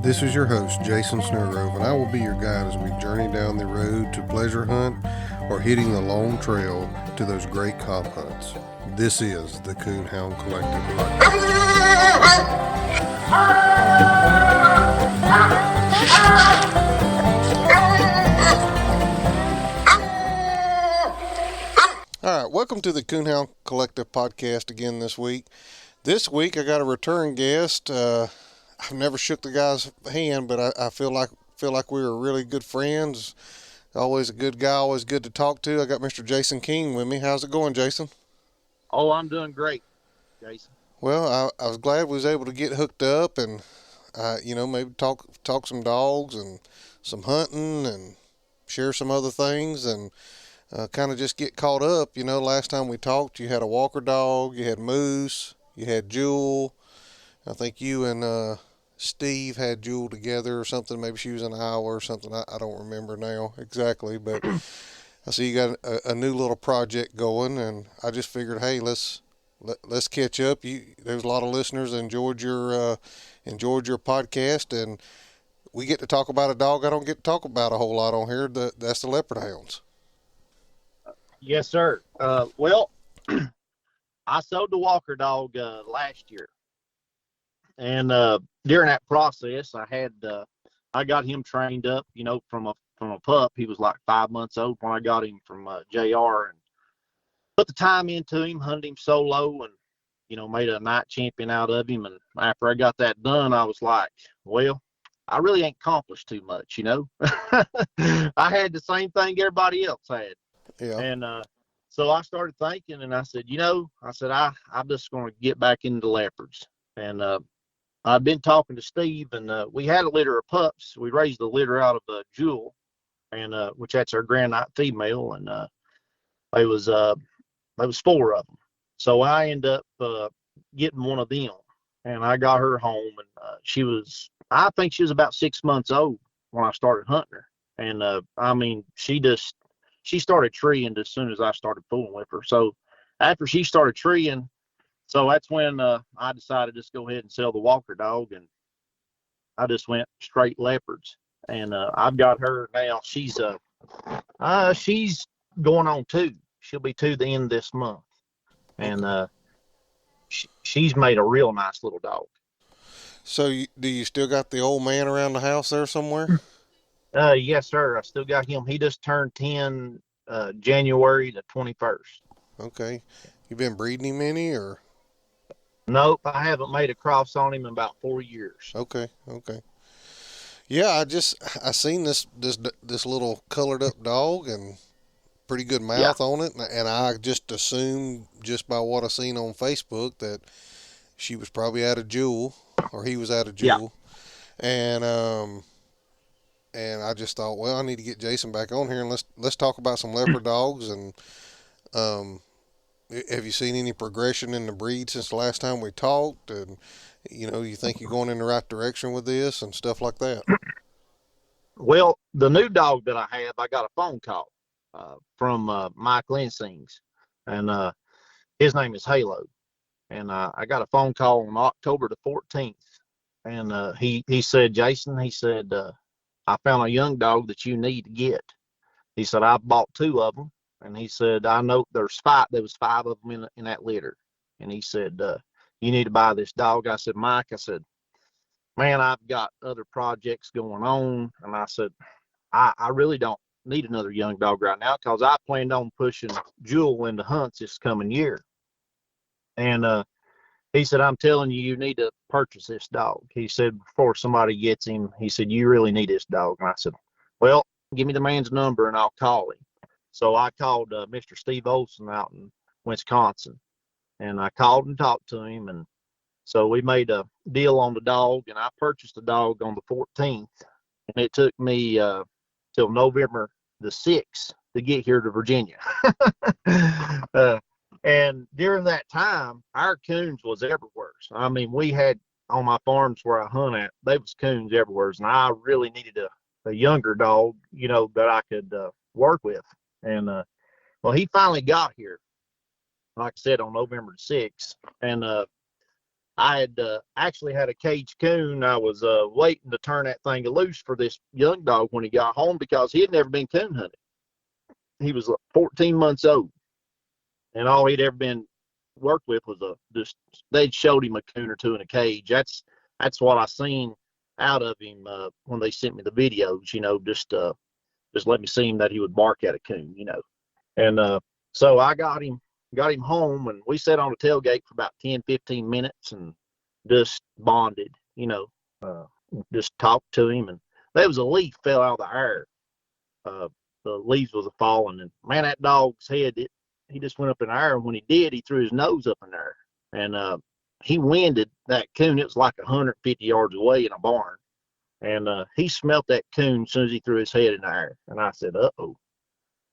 This is your host, Jason Snellgrove, and I will be your guide as we journey down the road to pleasure hunt or hitting the long trail to those great comp hunts. This is the Coonhound Collective podcast. All right, welcome to the Coonhound Collective podcast again this week. This week I got a return guest. I've never shook the guy's hand, but I feel like we were really good friends. Always a good guy, always good to talk to. I got Mr. Jason King with me. How's it going, Jason? Oh, I'm doing great, Jason. Well, I was glad we was able to get hooked up and maybe talk some dogs and some hunting and share some other things and kind of just get caught up. You know, last time we talked, you had a walker dog, you had Moose, you had Jewel. I think you and Steve had Jewel together or something. Maybe she was in Iowa or something. I don't remember now exactly, but I see you got a new little project going, and I just figured, hey, let's catch up. There's a lot of listeners that enjoyed your podcast, and we get to talk about a dog I don't get to talk about a whole lot on here. That's the Leopard Hounds. Yes, sir. Well, I sold the walker dog last year. And during that process, I got him trained up, from a pup. He was like 5 months old when I got him from JR, and put the time into him, hunted him solo, and made a night champion out of him. And after I got that done, I was like, well, I really ain't accomplished too much, I had the same thing everybody else had. Yeah. And so I started thinking, and I said, I'm just going to get back into leopards. And I've been talking to Steve, and we had a litter of pups. We raised the litter out of Jewel, and which that's our grand night female, and it was 4 of them. So I ended up getting one of them, and I got her home, and I think she was about 6 months old when I started hunting her, and she started treeing as soon as I started fooling with her. So after she started treeing. So that's when I decided to just go ahead and sell the walker dog, and I just went straight leopards. And I've got her now. She's going on 2. She'll be 2 the end of this month, and she's made a real nice little dog. So do you still got the old man around the house there somewhere? Yes, sir. I still got him. He just turned 10 January the 21st. Okay. You been breeding him any or? Nope, I haven't made a cross on him in about 4 years. Okay. Yeah, I seen this little colored up dog and pretty good mouth on it, and I just assumed just by what I seen on Facebook that she was probably out of Jewel, or he was out of Jewel, and I just thought, well, I need to get Jason back on here and let's talk about some leopard dogs. And have you seen any progression in the breed since the last time we talked? And, you think you're going in the right direction with this and stuff like that? Well, the new dog that I have, I got a phone call from Mike Lensing's, and his name is Halo. And I got a phone call on October the 14th. And he said, Jason, he said, I found a young dog that you need to get. He said, I bought 2 of them. And he said, I know there was 5 of them in that litter. And he said, you need to buy this dog. I said, Mike, man, I've got other projects going on. And I said, I really don't need another young dog right now, because I planned on pushing Jewel into hunts this coming year. And he said, I'm telling you, you need to purchase this dog. He said, before somebody gets him, he said, you really need this dog. And I said, well, give me the man's number and I'll call him. So I called Mr. Steve Olson out in Wisconsin, and I called and talked to him. And so we made a deal on the dog, and I purchased the dog on the 14th. And it took me till November the 6th to get here to Virginia. And during that time, our coons was everywhere. So, I mean, we had on my farms where I hunt at, they was coons everywhere. And I really needed a younger dog, that I could work with. And, well, he finally got here, like I said, on November the 6th. And I had actually had a caged coon. I was waiting to turn that thing loose for this young dog when he got home because he had never been coon hunted. He was 14 months old, and all he'd ever been worked with was just they'd showed him a coon or two in a cage. That's what I seen out of him when they sent me the videos. Just let me see him that he would bark at a coon. And so I got him home, and we sat on the tailgate for about 10-15 minutes and just bonded. Just talked to him, and there was a leaf fell out of the air. The leaves was falling, and man, that dog's head, he just went up in the air, and when he did, he threw his nose up in there, and he winded that coon. It was like 150 yards away in a barn, and he smelt that coon as soon as he threw his head in the air, and I said, uh-oh.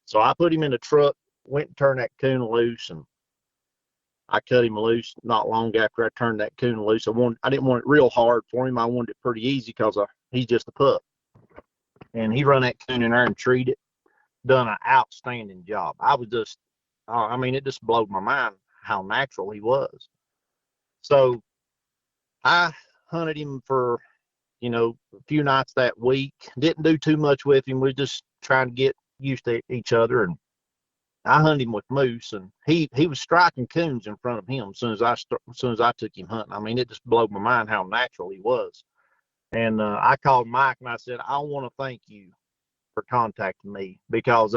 So I put him in the truck, went and turned that coon loose, and I cut him loose not long after I turned that coon loose. I didn't want it real hard for him. I wanted it pretty easy because he's just a pup. And he run that coon in there and treated it. Done an outstanding job. It just blew my mind how natural he was. So I hunted him for, a few nights that week. Didn't do too much with him. We were just trying to get used to each other. And I hunted him with moose, and he was striking coons in front of him as soon as I took him hunting. It just blew my mind how natural he was. And I called Mike and I said, I want to thank you for contacting me because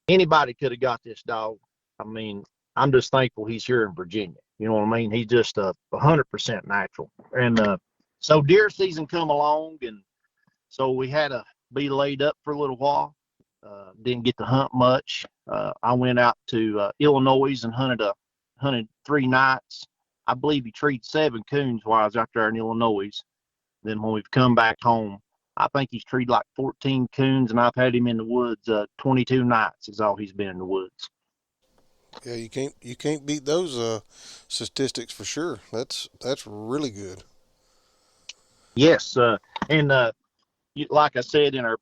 anybody could have got this dog. I'm just thankful he's here in Virginia. You know what I mean? He's just 100% natural. And so deer season come along, and so we had to be laid up for a little while. Didn't get to hunt much. I went out to Illinois and hunted 3 nights. I believe he treated 7 coons while I was out there in Illinois. Then when we've come back home, I think he's treated like 14 coons, and I've had him in the woods 22 nights is all he's been in the woods. Yeah, you can't beat those statistics for sure. That's really good. Yes, and like I said in our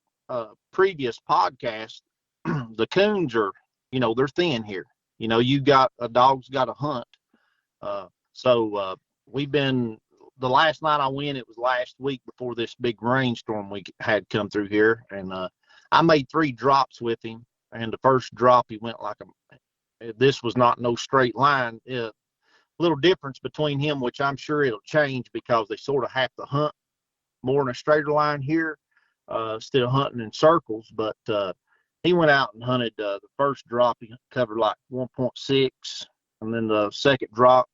previous podcast, the coons are, they're thin here. You got a dog's got to hunt. So we've been. The last night I went, it was last week before this big rainstorm we had come through here, and I made 3 drops with him. And the first drop, he went like this was not no straight line. Little difference between him, which I'm sure it'll change because they sort of have to hunt more in a straighter line here instead of hunting in circles. But he went out and hunted the first drop. He covered like 1.6, and then the second drop,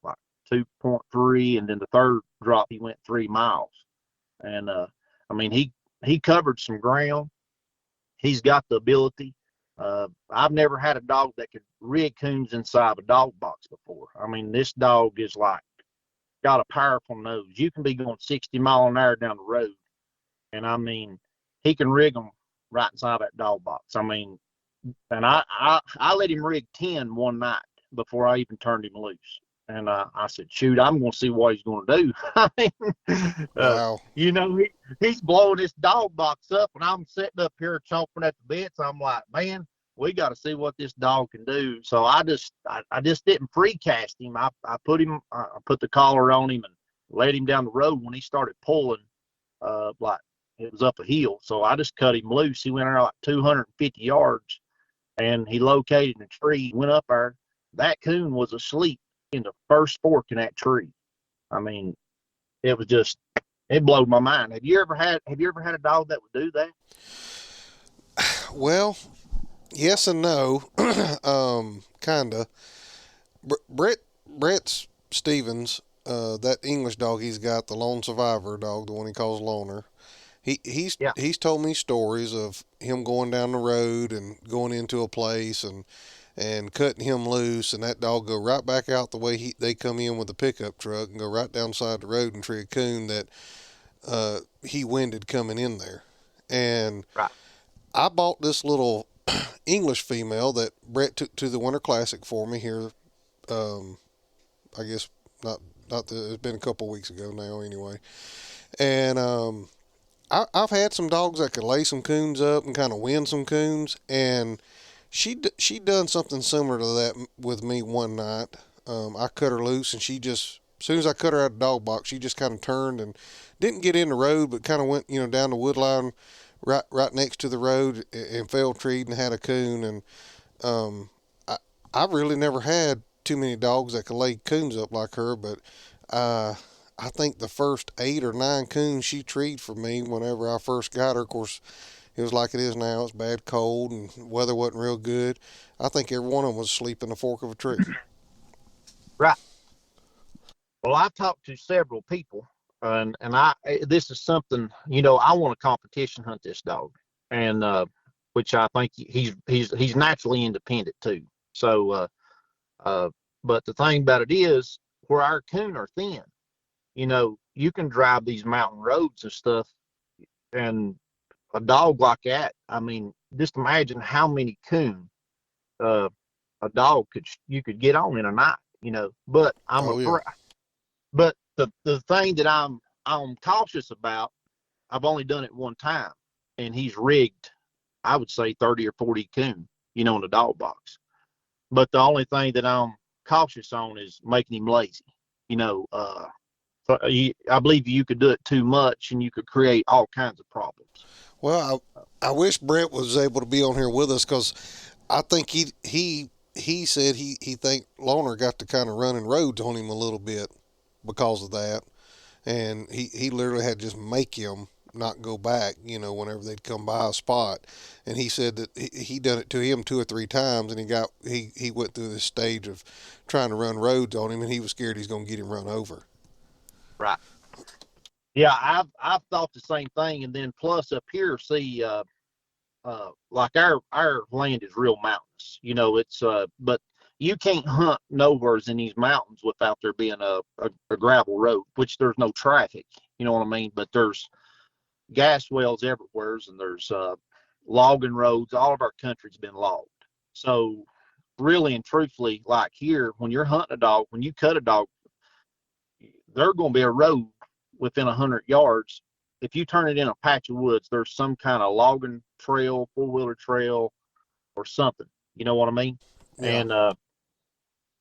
like 2.3, and then the third drop he went 3 miles. And he covered some ground. He's got the ability. I've never had a dog that could rig coons inside a dog box before. This dog is like got a powerful nose. You can be going 60 miles an hour down the road, and he can rig them right inside that dog box. And I let him rig 10 one night before I even turned him loose. And I said, shoot, I'm going to see what he's going to do. Wow. He's blowing this dog box up, and I'm sitting up here chomping at the bits. I'm like, man, we got to see what this dog can do. So I just didn't free cast him. I put the collar on him and led him down the road. When he started pulling, like it was up a hill. So I just cut him loose. He went out like 250 yards, and he located in a tree, went up there. That coon was asleep in the first fork in that tree. It was just, it blew my mind. Have you ever had a dog that would do that? Well, yes and no. Kinda. Brett Stevens, that English dog he's got, the lone survivor dog, the one he calls Loner. He's told me stories of him going down the road and going into a place and cutting him loose, and that dog go right back out the way they come in with the pickup truck and go right down the side of the road and tree a coon that he winded coming in there. And right. I bought this little English female that Brett took to the Winter Classic for me here. I guess it's been a couple weeks ago now anyway. And I've had some dogs that could lay some coons up and kind of win some coons, and she done something similar to that with me one night. I cut her loose, and she just, as soon as I cut her out of the dog box, she just kind of turned and didn't get in the road, but kind of went, down the wood line right next to the road and fell treed and had a coon. And um, I, I really never had too many dogs that could lay coons up like her, but uh, I think the first 8 or 9 coons she treed for me whenever I first got her, of course, it was like it is now. It's bad cold and weather wasn't real good. I think every one of them was asleep in the fork of a tree. Right. Well, I've talked to several people, and this is something, I want to competition hunt this dog, and which I think he's naturally independent too. So, but the thing about it is, where our coon are thin, you can drive these mountain roads and stuff, and a dog like that, I mean, just imagine how many coon uh, a dog you could get on in a night, But I'm Oh yeah. afraid. But the thing that I'm cautious about, I've only done it one time, and he's rigged, I would say 30 or 40 coon, in the dog box. But the only thing that I'm cautious on is making him lazy. I believe you could do it too much, and you could create all kinds of problems. Well, I wish Brett was able to be on here with us, because I think he said he think Loner got to kind of running roads on him a little bit because of that, and he literally had to just make him not go back, whenever they'd come by a spot. And he said that he done it to him 2 or 3 times, and he went through this stage of trying to run roads on him, and he was scared he's gonna get him run over. Right. Yeah, I've thought the same thing, and then plus up here, see, like our land is real mountainous. It's but you can't hunt nowheres in these mountains without there being a gravel road, which there's no traffic. You know what I mean? But there's gas wells everywhere, and there's logging roads. All of our country's been logged. So really and truthfully, like here, when you're hunting a dog, when you cut a dog, there's going to be a road within 100 yards. If you turn it in a patch of woods, there's some kind of logging trail, four-wheeler trail, or something. You know what I mean? Yeah. And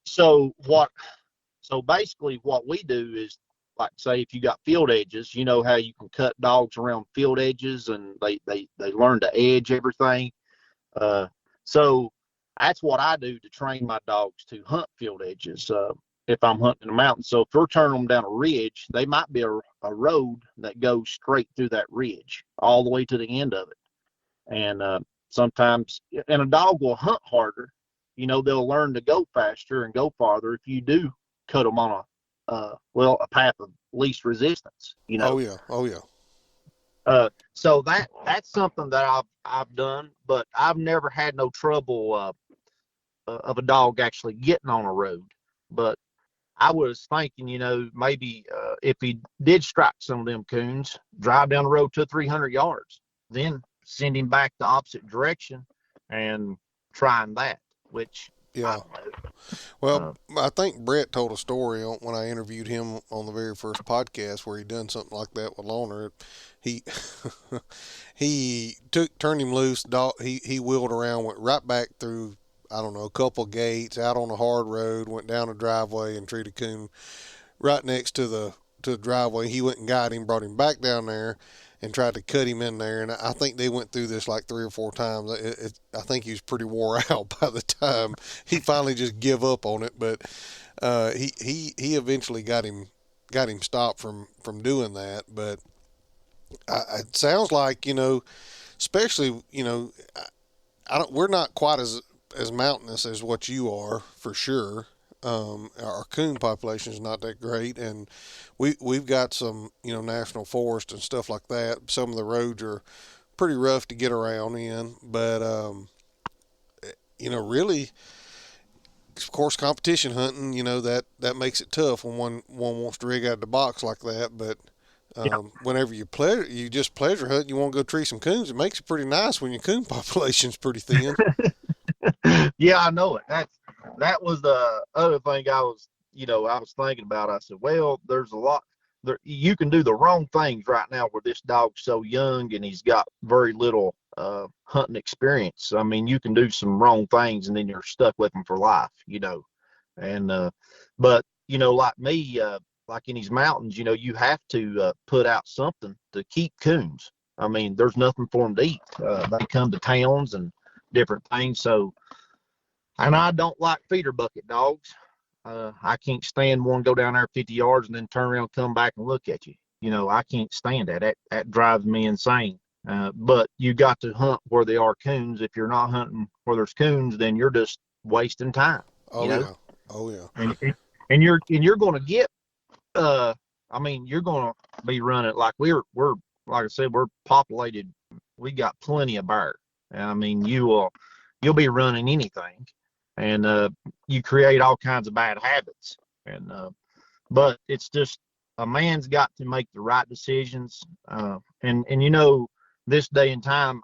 so basically what we do is, like, say, if you got field edges, you know how you can cut dogs around field edges, and they learn to edge everything. So that's what I do to train my dogs to hunt field edges. If I'm hunting in the mountains. So if we're turning them down a ridge, they might be a road that goes straight through that ridge all the way to the end of it. And sometimes, and a dog will hunt harder. They'll learn to go faster and go farther if you do cut them on a path of least resistance. Oh yeah. Oh yeah. So that's something that I've done, but I've never had no trouble of a dog actually getting on a road. But I was thinking, maybe if he did strike some of them coons, drive down the road to 300 yards, then send him back the opposite direction and trying that, which Yeah. I don't know. Well, I think Brett told a story when I interviewed him on the very first podcast where he done something like that with Loner. He he turned him loose. He wheeled around, went right back through, I don't know, a couple gates, out on a hard road, went down a driveway and treated a coon right next to the driveway. He went and got him, brought him back down there, and tried to cut him in there. And I think they went through this like 3 or 4 times. I think he was pretty wore out by the time he finally just give up on it. But he eventually got him stopped from doing that. But it sounds like, especially, we're not quite as mountainous as what you are, for sure. Our coon population is not that great, and we've got some, national forest and stuff like that. Some of the roads are pretty rough to get around in, but really, of course, competition hunting, that makes it tough when one wants to rig out of the box like that. But Yeah. whenever you just pleasure hunt, you want to go tree some coons. It makes it pretty nice when your coon population's pretty thin. Yeah, I know it. That was the other thing I was thinking about. I said, well, there's a lot there. You can do the wrong things right now where this dog's so young and he's got very little hunting experience. I mean, you can do some wrong things and then you're stuck with him for life, And but like me, like in these mountains, you have to put out something to keep coons. I mean, there's nothing for them to eat. They come to towns and different things. So, and I don't like feeder bucket dogs. I can't stand one go down there 50 yards and then turn around, come back and look at you. I can't stand that. That drives me insane. But you got to hunt where there are coons. If you're not hunting where there's coons, then you're just wasting time. Oh yeah. Oh yeah. And you're going to get. I mean, you're going to be running like we're like I said, we're populated. We got plenty of bear. I mean, you'll be running anything, and you create all kinds of bad habits. And but it's just a man's got to make the right decisions. And this day and time,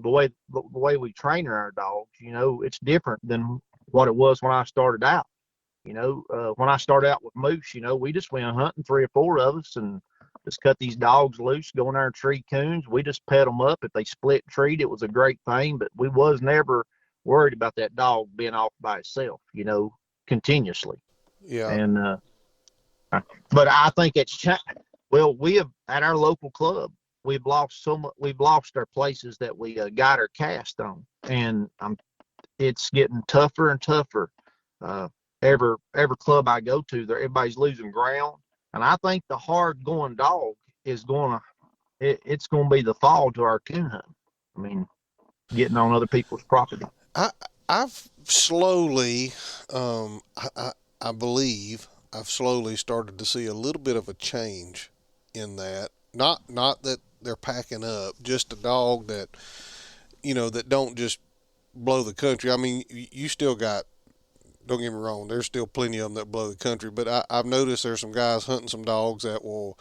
the way we train our dogs, it's different than what it was when I started out. When I started out with moose, we just went hunting, 3 or 4 of us, and just cut these dogs loose, go in there and tree coons. We just pet them up. If they split treat, it was a great thing, but we was never worried about that dog being off by itself, continuously. Yeah. And but I think it's changed. Well, we have at our local club, we've lost so much. We've lost our places that we got our cast on, and it's getting tougher and tougher. Every club I go to, everybody's losing ground, and I think the hard going dog is it's going to be the fall to our coon hunt. I mean, getting on other people's property. I've slowly, I believe I've slowly started to see a little bit of a change in that. Not that they're packing up, just a dog that that don't just blow the country. I mean, you still got. Don't get me wrong, there's still plenty of them that blow the country, but I've noticed there's some guys hunting some dogs that will,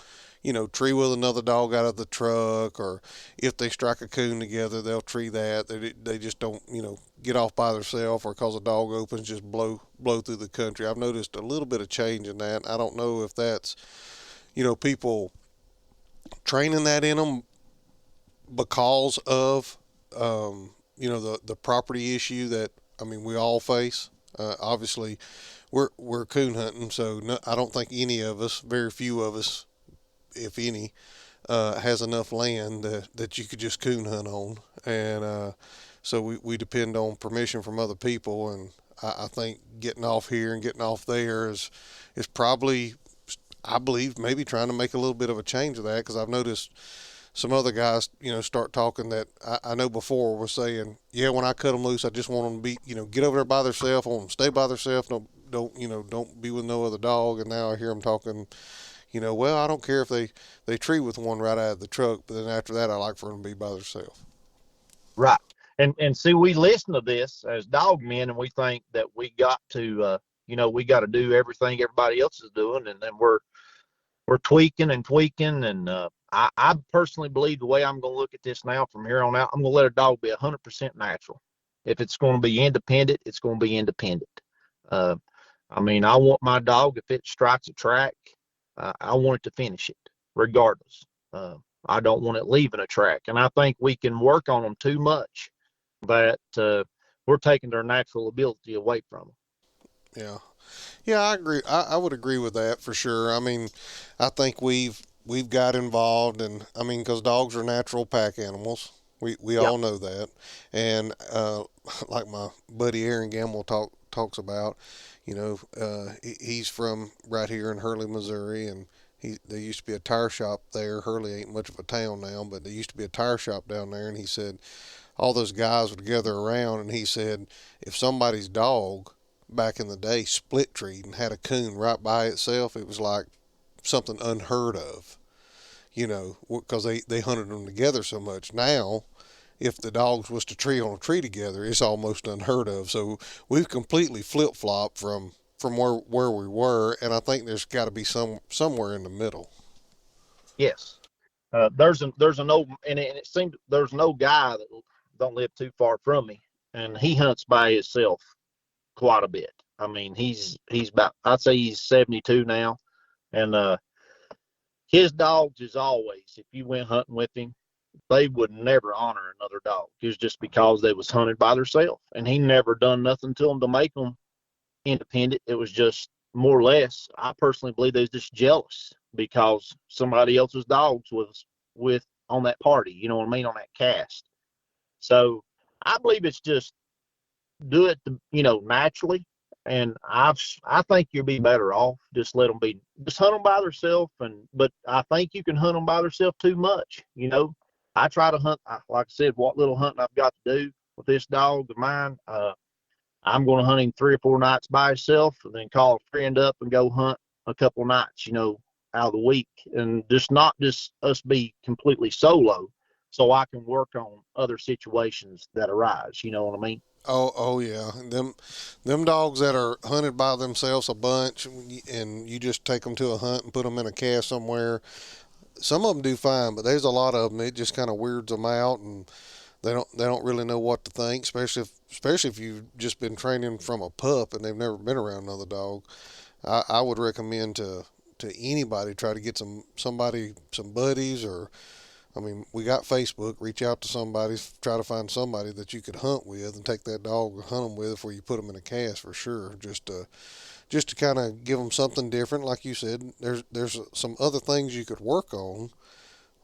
tree with another dog out of the truck, or if they strike a coon together, they'll tree that. They just don't, get off by themselves, or cause a dog opens, just blow through the country. I've noticed a little bit of change in that. I don't know if that's, people training that in them because of, the property issue that, I mean, we all face. Obviously, we're coon hunting, so I don't think any of us, very few of us, if any, has enough land that you could just coon hunt on, and so we depend on permission from other people. And I think getting off here and getting off there is probably, I believe, maybe trying to make a little bit of a change of that, because I've noticed some other guys, start talking that I know before were saying, yeah, when I cut them loose, I just want them to be, get over there by themselves. I want them to stay by themselves. Don't be with no other dog. And now I hear them talking, well, I don't care if they tree with one right out of the truck, but then after that, I like for them to be by themselves. Right. And see, we listen to this as dog men, and we think that we got to, we got to do everything everybody else is doing, and then we're tweaking and tweaking. And I personally believe the way I'm going to look at this now from here on out, I'm going to let a dog be 100% natural. If it's going to be independent, it's going to be independent. I mean, I want my dog, if it strikes a track, I want it to finish it regardless. I don't want it leaving a track. And I think we can work on them too much that we're taking their natural ability away from them. Yeah. Yeah, I agree. I would agree with that for sure. I mean, I think we've got involved, and I mean, because dogs are natural pack animals. We all know that. And like my buddy Aaron Gamble talks about, he's from right here in Hurley, Missouri, and there used to be a tire shop there. Hurley ain't much of a town now, but there used to be a tire shop down there, and he said all those guys would gather around, and he said if somebody's dog back in the day split treed and had a coon right by itself, it was like something unheard of, because they hunted them together so much. Now, if the dogs was to tree on a tree together, it's almost unheard of. So we've completely flip-flopped from where we were, and I think there's got to be somewhere in the middle. Yes. There's an old, and it seems there's no guy that don't live too far from me, and he hunts by himself quite a bit. I mean, he's about, I'd say he's 72 now, and his dogs is always, if you went hunting with him, they would never honor another dog. It's just because they was hunted by themselves, and he never done nothing to them to make them independent. It was just more or less, I personally believe they was just jealous because somebody else's dogs was with on that party, you know what I mean, on that cast. So I believe it's just do it, naturally. And I think you'll be better off just just hunt them by themselves. But I think you can hunt them by themselves too much. I try to hunt, like I said, what little hunting I've got to do with this dog of mine. I'm going to hunt him 3 or 4 nights by himself, and then call a friend up and go hunt a couple nights, out of the week, and just not just us be completely solo, so I can work on other situations that arise. You know what I mean? Oh yeah, them dogs that are hunted by themselves a bunch, and you just take them to a hunt and put them in a cast somewhere. Some of them do fine, but there's a lot of them. It just kind of weirds them out, and they don't really know what to think, especially if you've just been training from a pup and they've never been around another dog. I would recommend to anybody try to get some buddies, or I mean, we got Facebook. Reach out to somebody, try to find somebody that you could hunt with, and take that dog and hunt them with before you put them in a cast for sure. Just to kind of give them something different, like you said. There's some other things you could work on.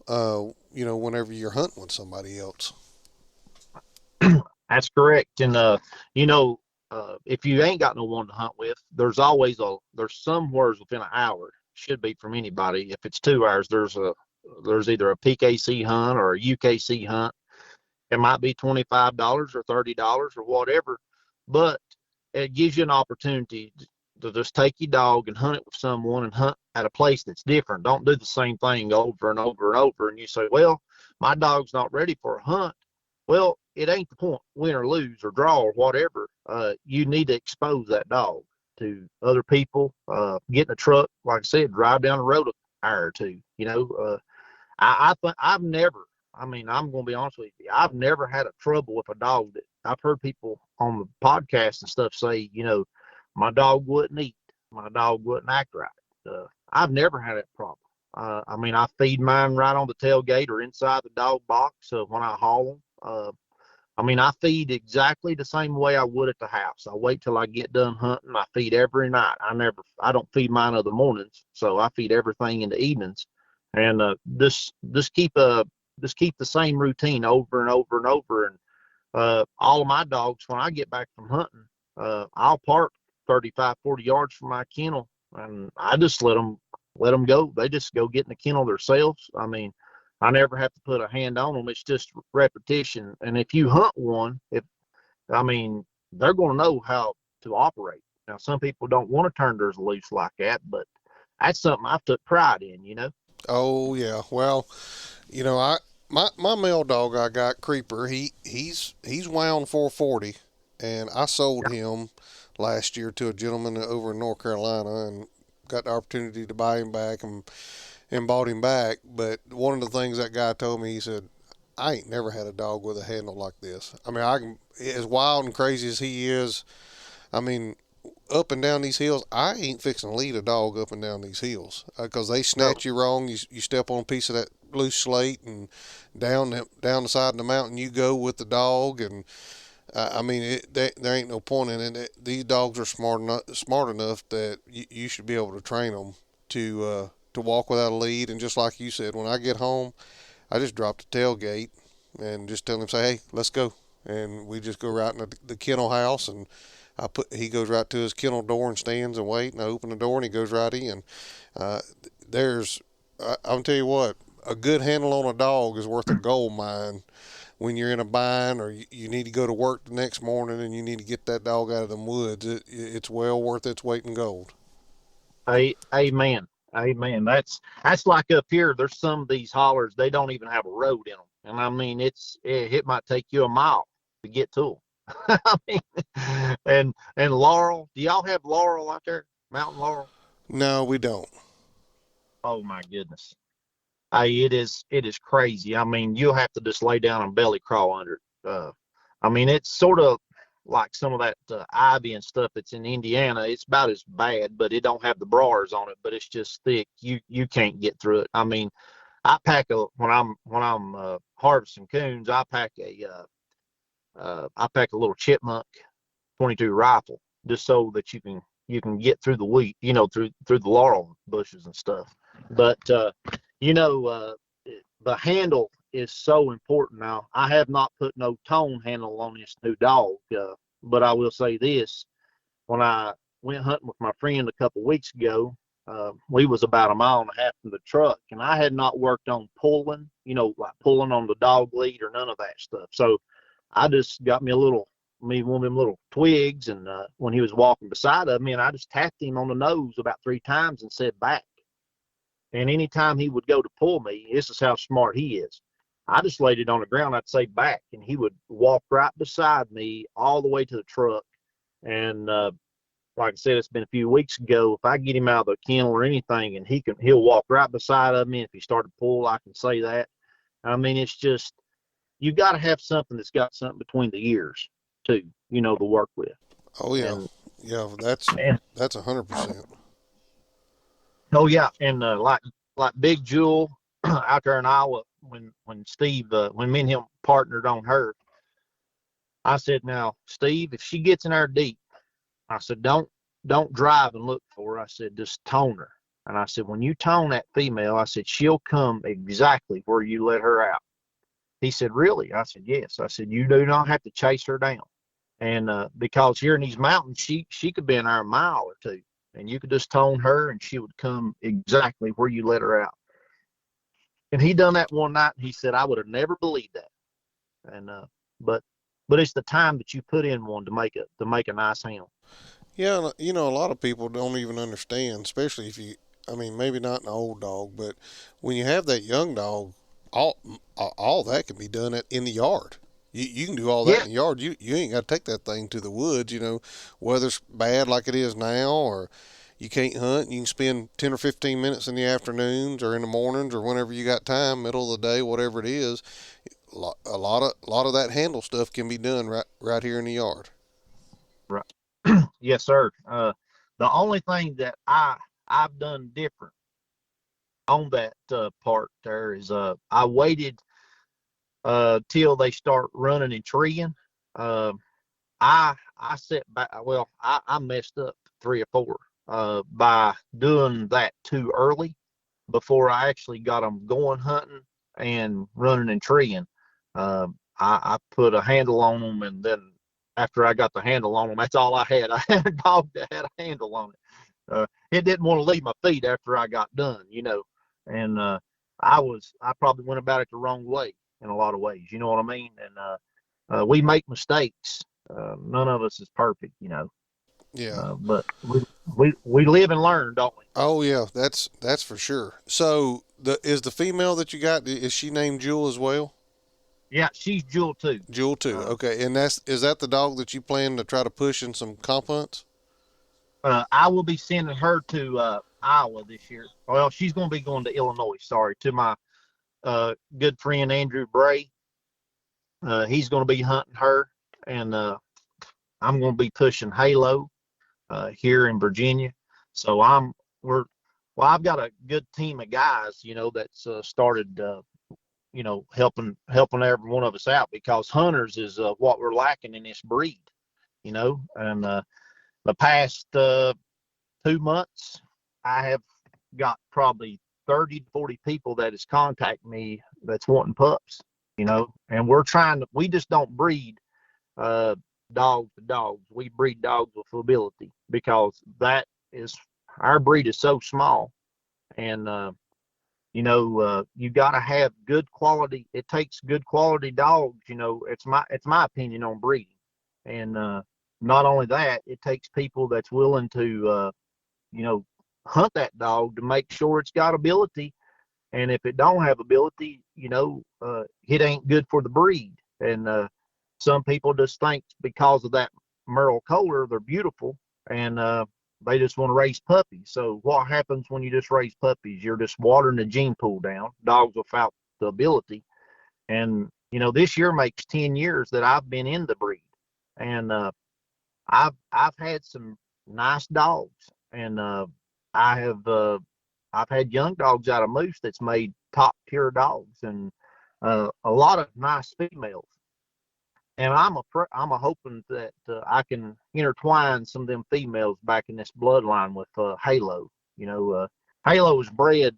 Whenever you're hunting with somebody else. That's correct. And if you ain't got no one to hunt with, there's somewhere within an hour, should be from anybody. If it's 2 hours, there's either a PKC hunt or a UKC hunt. It might be $25 or $30 or whatever, but it gives you an opportunity to just take your dog and hunt it with someone, and hunt at a place that's different. Don't do the same thing over and over and over. And you say, well, my dog's not ready for a hunt. Well, it ain't the point, win or lose or draw or whatever. You need to expose that dog to other people. Get in a truck, like I said, drive down the road an hour or two. I've never. I mean, I'm going to be honest with you. I've never had a trouble with a dog that I've heard people on the podcast and stuff say, my dog wouldn't eat, my dog wouldn't act right. I've never had that problem. I mean, I feed mine right on the tailgate or inside the dog box when I haul them. I mean, I feed exactly the same way I would at the house. I wait till I get done hunting. I feed every night. I don't feed mine other mornings, so I feed everything in the evenings. And just keep the same routine over and over and over. And all of my dogs, when I get back from hunting, I'll park 35, 40 yards from my kennel, and I just let them go. They just go get in the kennel themselves. I mean, I never have to put a hand on them. It's just repetition. And if you hunt one, they're going to know how to operate. Now, some people don't want to turn theirs loose like that, but that's something I've took pride in. Oh yeah, well, I my male dog I got Creeper. He's wound 440, and I sold him last year to a gentleman over in North Carolina, and got the opportunity to buy him back, and bought him back. But one of the things that guy told me, he said, I ain't never had a dog with a handle like this. I mean, as wild and crazy as he is, I mean, up and down these hills, I ain't fixing to lead a dog up and down these hills, because they snatch you wrong. You step on a piece of that loose slate, and down the side of the mountain you go with the dog. And I mean, there ain't no point in it. These dogs are smart enough that you should be able to train them to walk without a lead. And just like you said, when I get home, I just drop the tailgate and just tell him, say, hey, let's go. And we just go right in the kennel house, and he goes right to his kennel door and stands and wait, and I open the door and he goes right in. Uh, I'll tell you what, a good handle on a dog is worth a gold mine when you're in a bind, or you need to go to work the next morning and you need to get that dog out of them woods. It's well worth its weight in gold. Amen. Amen. That's like up here. There's some of these hollers, they don't even have a road in them. And I mean, it might take you a mile to get to them. I mean, and laurel. Do y'all have laurel out there? Mountain laurel? No, we don't. Oh my goodness. It is crazy. I mean, you'll have to just lay down and belly crawl under it. I mean, it's sort of like some of that ivy and stuff that's in Indiana. It's about as bad, but it don't have the briars on it. But it's just thick. You can't get through it. I mean, when I'm harvesting coons, I pack a little chipmunk 22 rifle, just so that you can get through the wheat, through the laurel bushes and stuff. But you know, the handle is so important. Now, I have not put no tone handle on this new dog, but I will say this: when I went hunting with my friend a couple weeks ago, we was about a mile and a half from the truck, and I had not worked on pulling, like pulling on the dog lead or none of that stuff. So I just got me one of them little twigs, and when he was walking beside of me, and I just tapped him on the nose about 3 times and said back. And anytime he would go to pull me, this is how smart he is. I just laid it on the ground. I'd say back, and he would walk right beside me all the way to the truck. And like I said, it's been a few weeks ago. If I get him out of the kennel or anything, and he'll walk right beside of me. If he started to pull, I can say that. I mean, it's just, you got to have something that's got something between the ears too, to work with. Oh yeah, And yeah. and That's 100%. oh yeah, and like Big Jewel out there in Iowa, when Steve, when me and him partnered on her, I said, now Steve, if she gets in there deep, I said, don't drive and look for her. I said, just tone her. And I said, when you tone that female, I said, she'll come exactly where you let her out. He said, really? I said, yes. I said, you do not have to chase her down. And because here in these mountains, she could be in there a mile or two, and you could just tone her, and she would come exactly where you let her out. And he done that one night, and he said, I would have never believed that. And but it's the time that you put in one to make a nice hound. Yeah, a lot of people don't even understand, especially if you, I mean, maybe not an old dog, but when you have that young dog, all all that can be done in the yard. You can do all that Yeah, in the yard. You ain't got to take that thing to the woods. Weather's bad like it is now, or you can't hunt. You can spend 10 or 15 minutes in the afternoons or in the mornings or whenever you got time, middle of the day, whatever it is. A lot of that handle stuff can be done right here in the yard. right. Yes, sir. The only thing that I've done different on that part there is I waited till they start running and treeing. Uh, I set back. Well, I messed up 3 or 4 by doing that too early before I actually got them going hunting and running and treeing. I put a handle on them, and then after I got the handle on them, that's all I had. I had a dog that had a handle on it. It didn't want to leave my feet after I got done, and I probably went about it the wrong way in a lot of ways. You know what I mean? And we make mistakes. None of us is perfect. Yeah. But we live and learn, don't we? Oh yeah, that's for sure. So the female that you got, is she named Jewel as well? Yeah, she's Jewel too. Jewel too. Uh, Okay, and is that the dog that you plan to try to push in some comp hunts? I will be sending her to Iowa this year. Well, she's going to be going to Illinois. Sorry, to my good friend Andrew Bray. He's going to be hunting her, and I'm going to be pushing Halo here in Virginia. So I've got a good team of guys, that's started, helping every one of us out, because hunters is what we're lacking in this breed, and the past 2 months, I have got probably 30 to 40 people that has contacted me that's wanting pups, and we just don't breed uh, dogs to dogs. We breed dogs with ability, because our breed is so small, and you got to have good quality. It takes good quality dogs. It's my opinion on breeding, and not only that, it takes people that's willing to hunt that dog to make sure it's got ability. And if it don't have ability, it ain't good for the breed. And some people just think because of that Merle color, they're beautiful, and they just want to raise puppies. So what happens when you just raise puppies? You're just watering the gene pool down, dogs without the ability. And, this year makes 10 years that I've been in the breed. And I've had some nice dogs, and I have I've had young dogs out of moose that's made top tier dogs, and a lot of nice females. I'm a hoping that I can intertwine some of them females back in this bloodline with Halo. Halo was bred.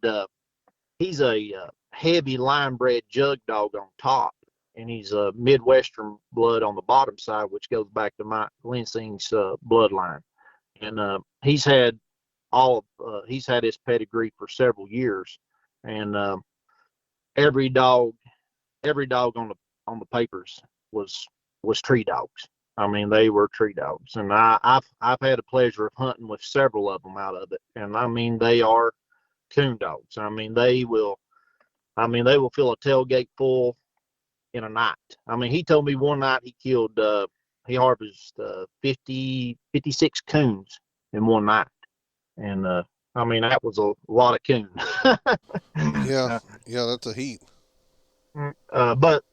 He's a heavy line bred jug dog on top, and he's a Midwestern blood on the bottom side, which goes back to Mike Lensing's bloodline. And he's had his pedigree for several years, and every dog on the papers was tree dogs. I mean, they were tree dogs, and I've had the pleasure of hunting with several of them out of it, and I mean they are coon dogs. They will fill a tailgate full in a night. I mean, he told me one night he harvested 56 coons in one night, and that was a lot of coon. Yeah, yeah, that's a heat. But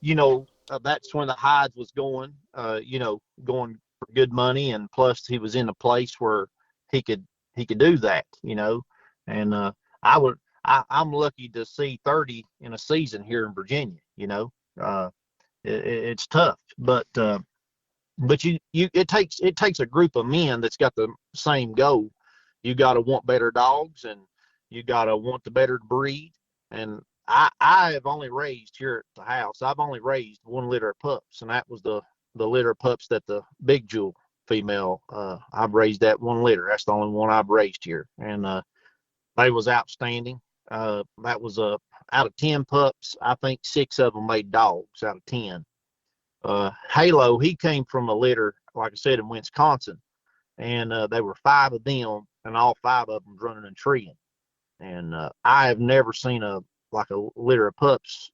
that's when the hides was going, going for good money, and plus he was in a place where he could do that, and I'm lucky to see 30 in a season here in Virginia. It's tough, but it takes a group of men that's got the same goal. You got to want better dogs, and you got to want the better breed. And I have only raised here at the house. I've only raised one litter of pups, and that was the litter of pups that the Big Jewel female. I've raised that one litter. That's the only one I've raised here, and they was outstanding. That was out of 10 pups, I think 6 of them made dogs out of 10. Halo, he came from a litter, like I said, in Wisconsin, and there were 5 of them, and all 5 of them running and treeing. And I have never seen a litter of pups,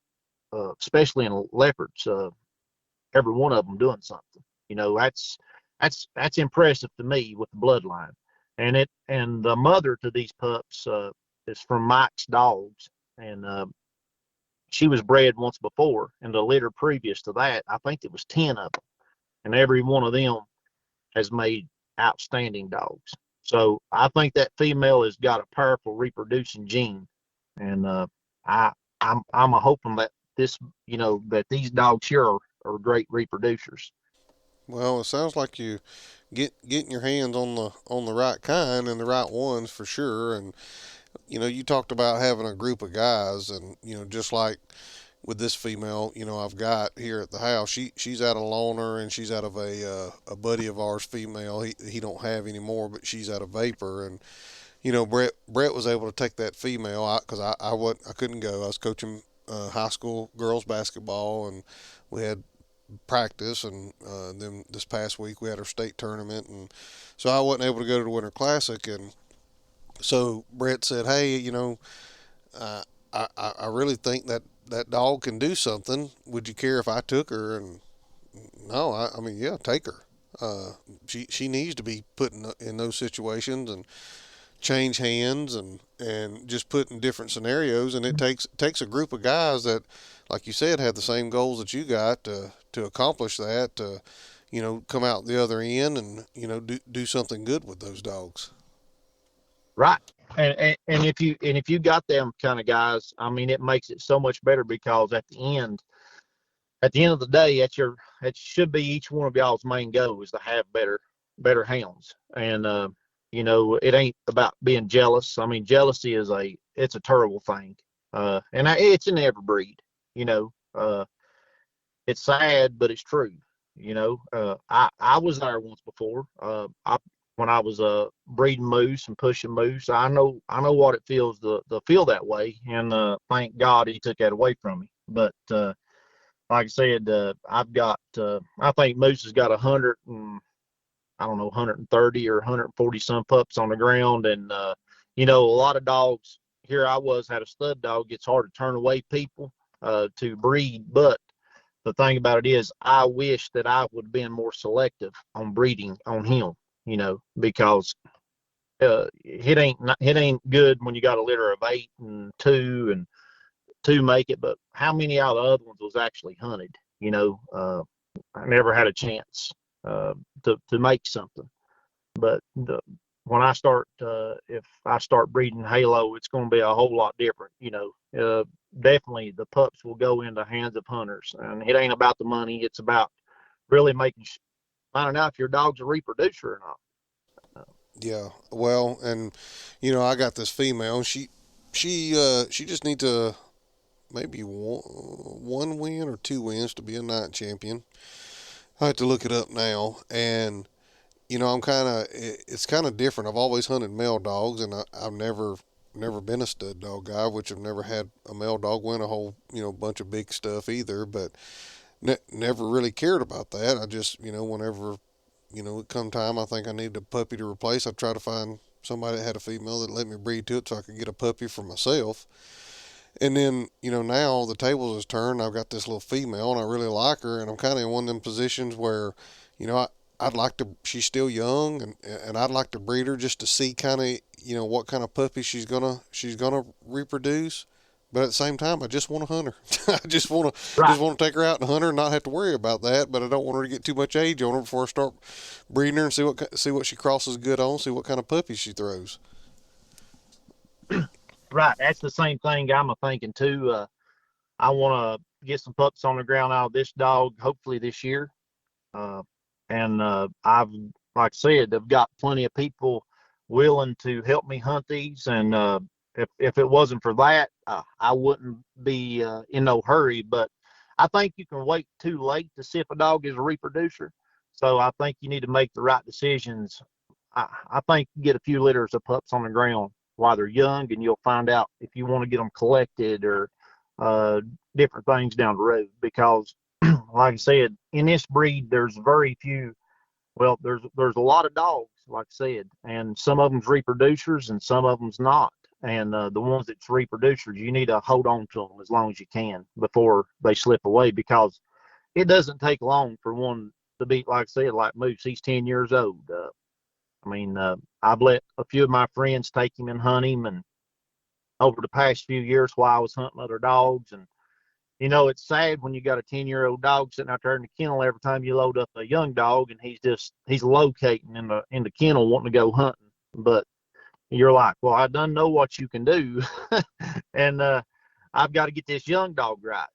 especially in leopards, every one of them doing something. That's impressive to me with the bloodline. And the mother to these pups is from Mike's dogs, and she was bred once before, and the litter previous to that, I think it was 10 of them, and every one of them has made outstanding dogs. So I think that female has got a powerful reproducing gene, and I'm a hoping that that these dogs here are great reproducers. Well, it sounds like you getting your hands on the right kind and the right ones for sure. And you talked about having a group of guys, and just like with this female, I've got here at the house. She's out of loner, and she's out of a buddy of ours, female. He don't have anymore, but she's out of vapor. And Brett was able to take that female because I couldn't go. I was coaching high school girls basketball, and we had practice, and then this past week we had our state tournament, and so I wasn't able to go to the Winter Classic. And so Brett said, "Hey, I really think that dog can do something. Would you care if I took her?" And no, I mean, yeah, take her. She needs to be put in those situations and change hands, and just put in different scenarios. And it takes a group of guys that, like you said, have the same goals that you got to accomplish that. To come out the other end and do something good with those dogs. Right. And if you got them kind of guys, I mean, it makes it so much better, because at the end of the day, it should be each one of y'all's main goal is to have better hounds. And it ain't about being jealous. I mean, jealousy it's a terrible thing. And it's in every breed. It's sad, but it's true. I was there once before. When I was breeding moose and pushing moose, I know what it feels to feel that way, and thank God he took that away from me. But like I said, I've got I think moose has got 100 and I don't know 130 or 140 some pups on the ground, and a lot of dogs here. I had a stud dog. It's hard to turn away people to breed, but the thing about it is, I wish that I would have been more selective on breeding on him, because it ain't good when you got a litter of 8 and 2 and 2 make it, but how many out of the other ones was actually hunted? I never had a chance to make something. But when if I start breeding Halo, it's going to be a whole lot different. Definitely the pups will go into hands of hunters, and it ain't about the money. It's about really finding out if your dog's a reproducer or not. Yeah. Well, and I got this female. She just needs to maybe one win or two wins to be a night champion. I have to look it up now, and I'm it's kind of different. I've always hunted male dogs, and I've never been a stud dog guy, which I've never had a male dog win a whole bunch of big stuff either. But never really cared about that. I just whenever it come time, I think I needed a puppy to replace. I try to find somebody that had a female that let me breed to it, so I could get a puppy for myself. And then, now the tables has turned. I've got this little female, and I really like her. And I'm kind of in one of them positions where, I'd like to. She's still young, and I'd like to breed her just to see kind of, what kind of puppy she's gonna reproduce. But at the same time, I just want to hunt her. I Right. just want to take her out and hunt her, and not have to worry about that. But I don't want her to get too much age on her before I start breeding her and see what she crosses good on, see what kind of puppy she throws. Right. That's the same thing I'm a thinking too. I want to get some pups on the ground out of this dog, hopefully this year. Uh, and I've, like I said, I've got plenty of people willing to help me hunt these. And if it wasn't for that, I wouldn't be in no hurry. But I think you can wait too late to see if a dog is a reproducer. So I think you need to make the right decisions. I think get a few litters of pups on the ground while they're young, and you'll find out if you want to get them collected or uh, different things down the road. Because, like I said, in this breed, there's very few. Well, there's a lot of dogs, like I said, and some of them's reproducers and some of them's not. And the ones that's reproducers, you need to hold on to them as long as you can before they slip away, because it doesn't take long for one to be, like I said, like Moose. He's 10 years old. I mean, I've let a few of my friends take him and hunt him, and over the past few years while I was hunting other dogs. And it's sad when you got a 10-year-old dog sitting out there in the kennel every time you load up a young dog, and he's locating in the kennel wanting to go hunting. But you're like, well, I done know what you can do, and I've got to get this young dog right.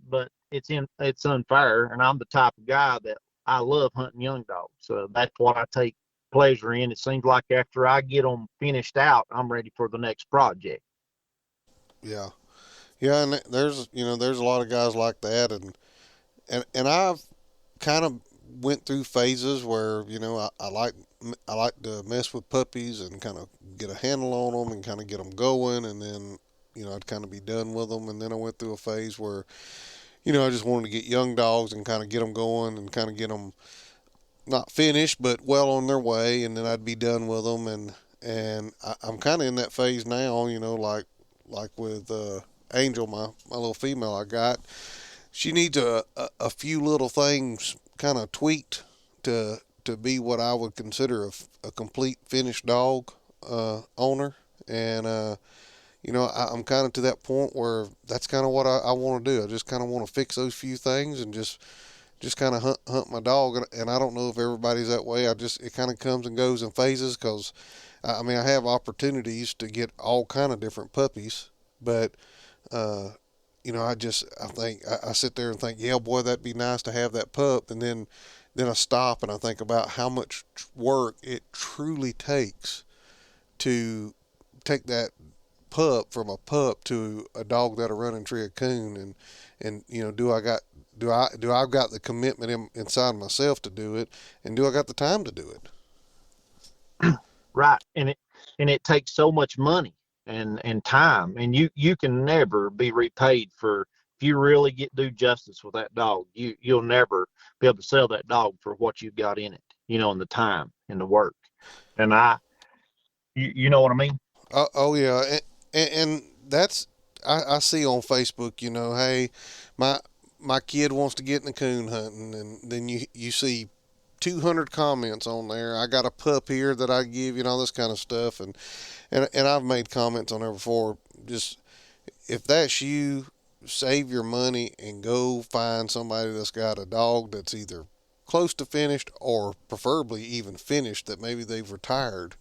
But it's unfair, and I'm the type of guy that I love hunting young dogs. So that's what I take pleasure in. It seems like after I get them finished out, I'm ready for the next project. Yeah. Yeah, and there's a lot of guys like that, and I've kind of went through phases where I like to mess with puppies and kind of get a handle on them and kind of get them going, and then I'd kind of be done with them, and then I went through a phase where I just wanted to get young dogs and kind of get them going and kind of get them not finished but well on their way, and then I'd be done with them, I'm kind of in that phase now, like with Angel, my little female I got. She needs a few little things kind of tweaked to be what I would consider a complete finished dog owner. And I'm kind of to that point where that's kind of what I want to do. I just kind of want to fix those few things and just kind of hunt my dog. And I don't know if everybody's that way. It kind of comes and goes in phases, because I mean I have opportunities to get all kind of different puppies, but uh, I think I sit there and think, yeah, boy, that'd be nice to have that pup, and then I stop and I think about how much work it truly takes to take that pup from a pup to a dog that'll run and tree a coon, and do I've got the commitment inside myself to do it, and do I got the time to do it? Right. And it takes so much money and time, and you can never be repaid for, if you really do justice with that dog, you'll never be able to sell that dog for what you've got in it, and the time and the work. And you know what I mean? Oh yeah, and that's I see on Facebook, hey, my my kid wants to get in the coon hunting, and then you see 200 comments on there. I got a pup here that I give, all this kind of stuff, and I've made comments on there before. Just if that's you, save your money and go find somebody that's got a dog that's either close to finished or preferably even finished, that maybe they've retired.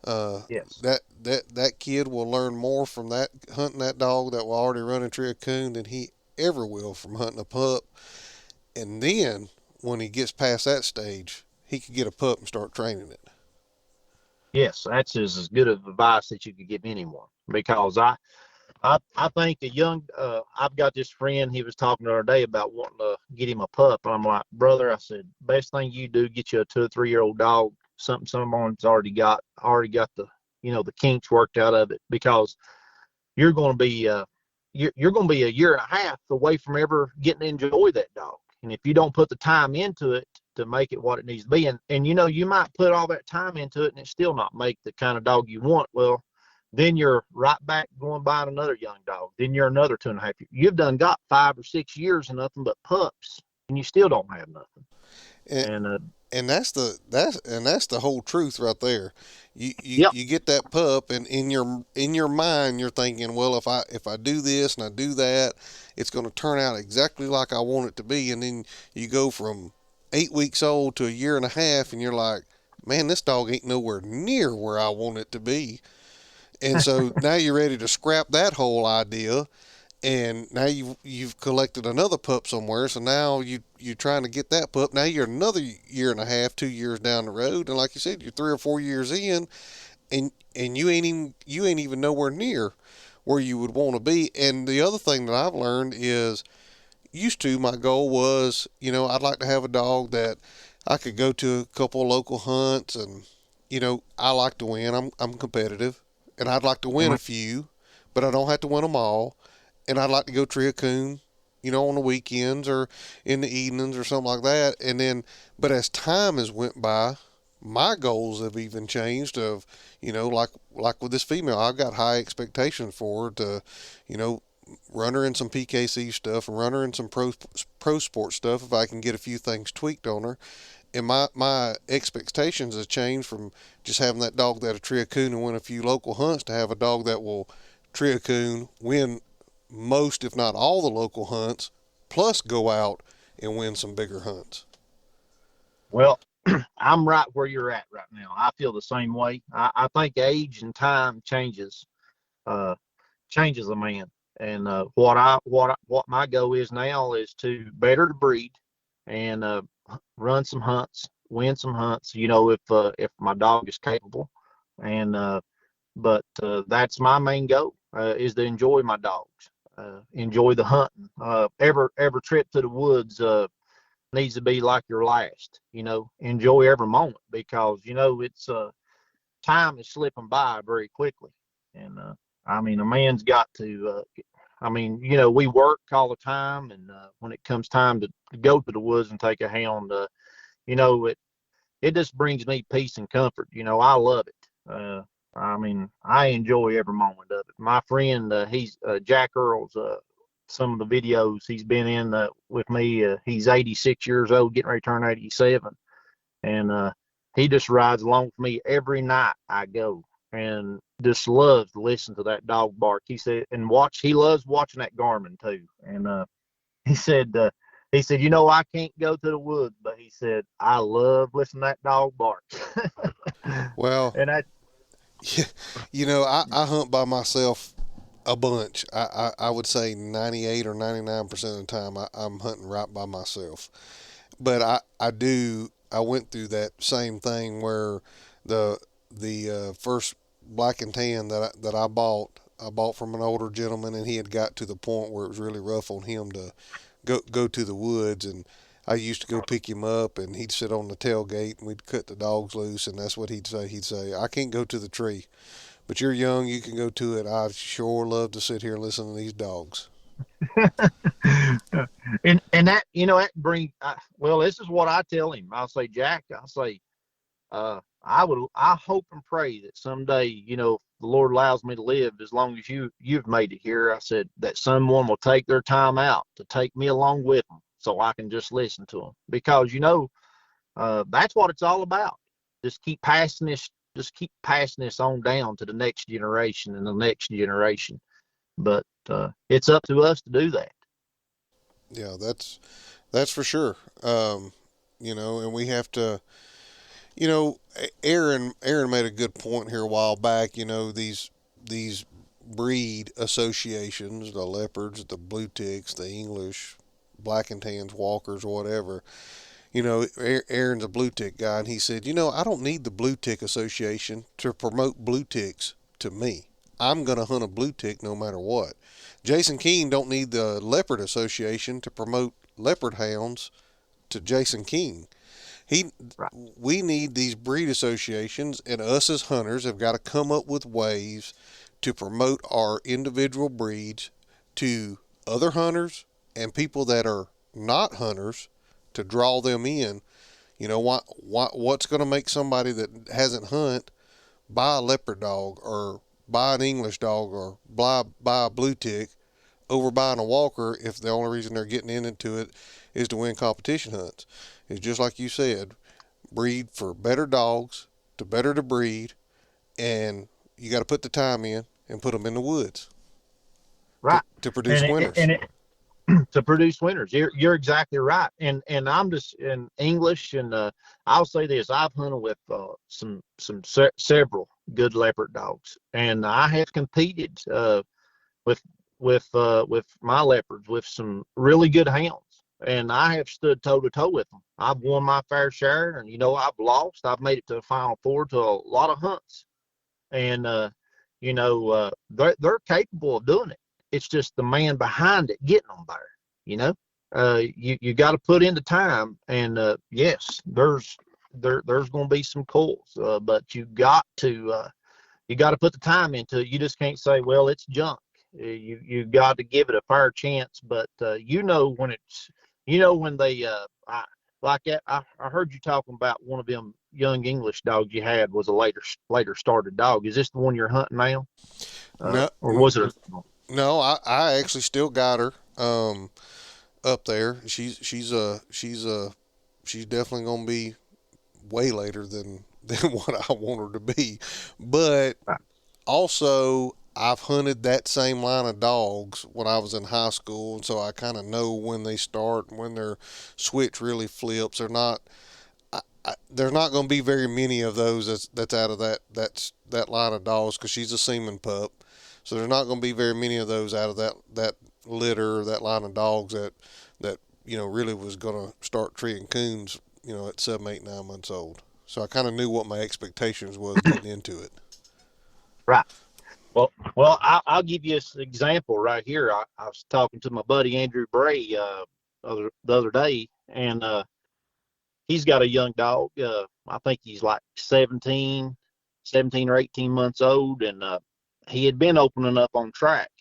uh, Yes. that kid will learn more from that hunting that dog that will already run and tree a coon than he ever will from hunting a pup. And then when he gets past that stage, he could get a pup and start training it. Yes, that's as good of advice that you could give anyone. Because I think a young, I've got this friend, he was talking the other day about wanting to get him a pup. I'm like, brother, I said, best thing you do, get you a 2 or 3 year old dog, something someone's already got the, the kinks worked out of it, because you're going to be, you're going to be a year and a half away from ever getting to enjoy that dog. And if you don't put the time into it to make it what it needs to be, and you might put all that time into it and it still not make the kind of dog you want, well, then you're right back going buying another young dog. Then you're another 2.5 years. You've done got 5 or 6 years of nothing but pups, and you still don't have nothing. And And and that's the whole truth right there. yep, You get that pup, and in your mind you're thinking, well, if I do this and I do that, it's going to turn out exactly like I want it to be. And then you go from 8 weeks old to a year and a half, and you're like, man, this dog ain't nowhere near where I want it to be. And so now you're ready to scrap that whole idea, and now you've collected another pup somewhere. So now you're trying to get that pup. Now you're another year and a half, 2 years down the road, and like you said, you're 3 or 4 years in, and you ain't even nowhere near where you would want to be. And the other thing that I've learned is, used to, my goal was, I'd like to have a dog that I could go to a couple of local hunts, and I like to win. I'm competitive, and I'd like to win a few, but I don't have to win them all. And I'd like to go tree a coon, on the weekends or in the evenings or something like that. And then, but as time has went by, my goals have even changed. Of, like with this female, I've got high expectations for her to, you know, run her in some PKC stuff and run her in some pro sport stuff if I can get a few things tweaked on her. And my expectations have changed from just having that dog that'll tree a coon and win a few local hunts to have a dog that will tree a coon, win most, if not all, the local hunts, plus go out and win some bigger hunts. well, I'm right where you're at right now. I feel the same way. I think age and time uh, changes a man. And what my goal is now is to better the breed, and run some hunts, win some hunts. If my dog is capable, and but that's my main goal, is to enjoy my dogs, enjoy the hunting. Every trip to the woods needs to be like your last. Enjoy every moment, because it's time is slipping by very quickly. And I mean, a man's got to. I mean, we work all the time, and when it comes time to go to the woods and take a hound, it just brings me peace and comfort. I love it. I mean, I enjoy every moment of it. My friend, he's Jack Earls. Some of the videos he's been in with me, he's 86 years old, getting ready to turn 87, and he just rides along with me every night I go, and just loves to listen to that dog bark. He said, and watch. He loves watching that Garmin too. And he said, I can't go to the woods, but he said, I love listening to that dog bark. Well, And I, I hunt by myself a bunch. I would say 98 or 99% of the time I'm hunting right by myself. But I went through that same thing where the first black and tan that I bought from an older gentleman, and he had got to the point where it was really rough on him to go to the woods. And I used to go pick him up, and he'd sit on the tailgate, and we'd cut the dogs loose, and that's what he'd say. He'd say, I can't go to the tree, but you're young, you can go to it. I sure love to sit here and listen to these dogs. and that, that brings, well, this is what I tell him. I'll say, Jack, I'll say, I hope and pray that someday, if the Lord allows me to live as long as you've made it here, I said, that someone will take their time out to take me along with them, so I can just listen to them. Because that's what it's all about. Just keep passing this on down to the next generation and the next generation. But it's up to us to do that. Yeah, that's for sure. And we have to. Aaron made a good point here a while back. These breed associations, the leopards, the blue ticks, the English, black and tans, walkers, whatever. Aaron's a blue tick guy, and he said, I don't need the Blue Tick Association to promote blue ticks to me. I'm going to hunt a blue tick no matter what. Jason Keene don't need the Leopard Association to promote leopard hounds to Jason Keene. He, Right. we need these breed associations, and us as hunters have got to come up with ways to promote our individual breeds to other hunters and people that are not hunters to draw them in. What's going to make somebody that hasn't hunt buy a leopard dog or buy an English dog or buy a blue tick over buying a walker if the only reason they're getting into it is to win competition hunts? It's just like you said, breed for better dogs to better the breed, and you got to put the time in and put them in the woods Right. to produce And winners. and to produce winners. You're exactly right. And I'm just in English, and I'll say this: I've hunted with several good leopard dogs, and I have competed with with my leopards with some really good hounds, and I have stood toe to toe with them. I've won my fair share, and I've lost. I've made it to the final four to a lot of hunts, and they're capable of doing it. It's just the man behind it getting them there. You got to put in the time, and yes, there's going to be some calls, but you got to put the time into it. You just can't say, well, it's junk. You got to give it a fair chance. But when when they like that. I heard you talking about one of them young English dogs you had was a later started dog. Is this the one you're hunting now, No, or was it? no, I actually still got her up there. She's definitely gonna be way later than what I want her to be, but also I've hunted that same line of dogs when I was in high school, and so I kind of know when they start and when their switch really flips. There's not going to be very many of those that's out of that line of dogs because she's a semen pup. So there's not going to be very many of those out of that litter, that line of dogs that really was going to start treeing coons, at 7, 8, 9 months old. So I kind of knew what my expectations was getting into it. Right. Well, I'll give you an example right here. I was talking to my buddy Andrew Bray the other day, and he's got a young dog. I think he's like 17 or 18 months old, and he had been opening up on track.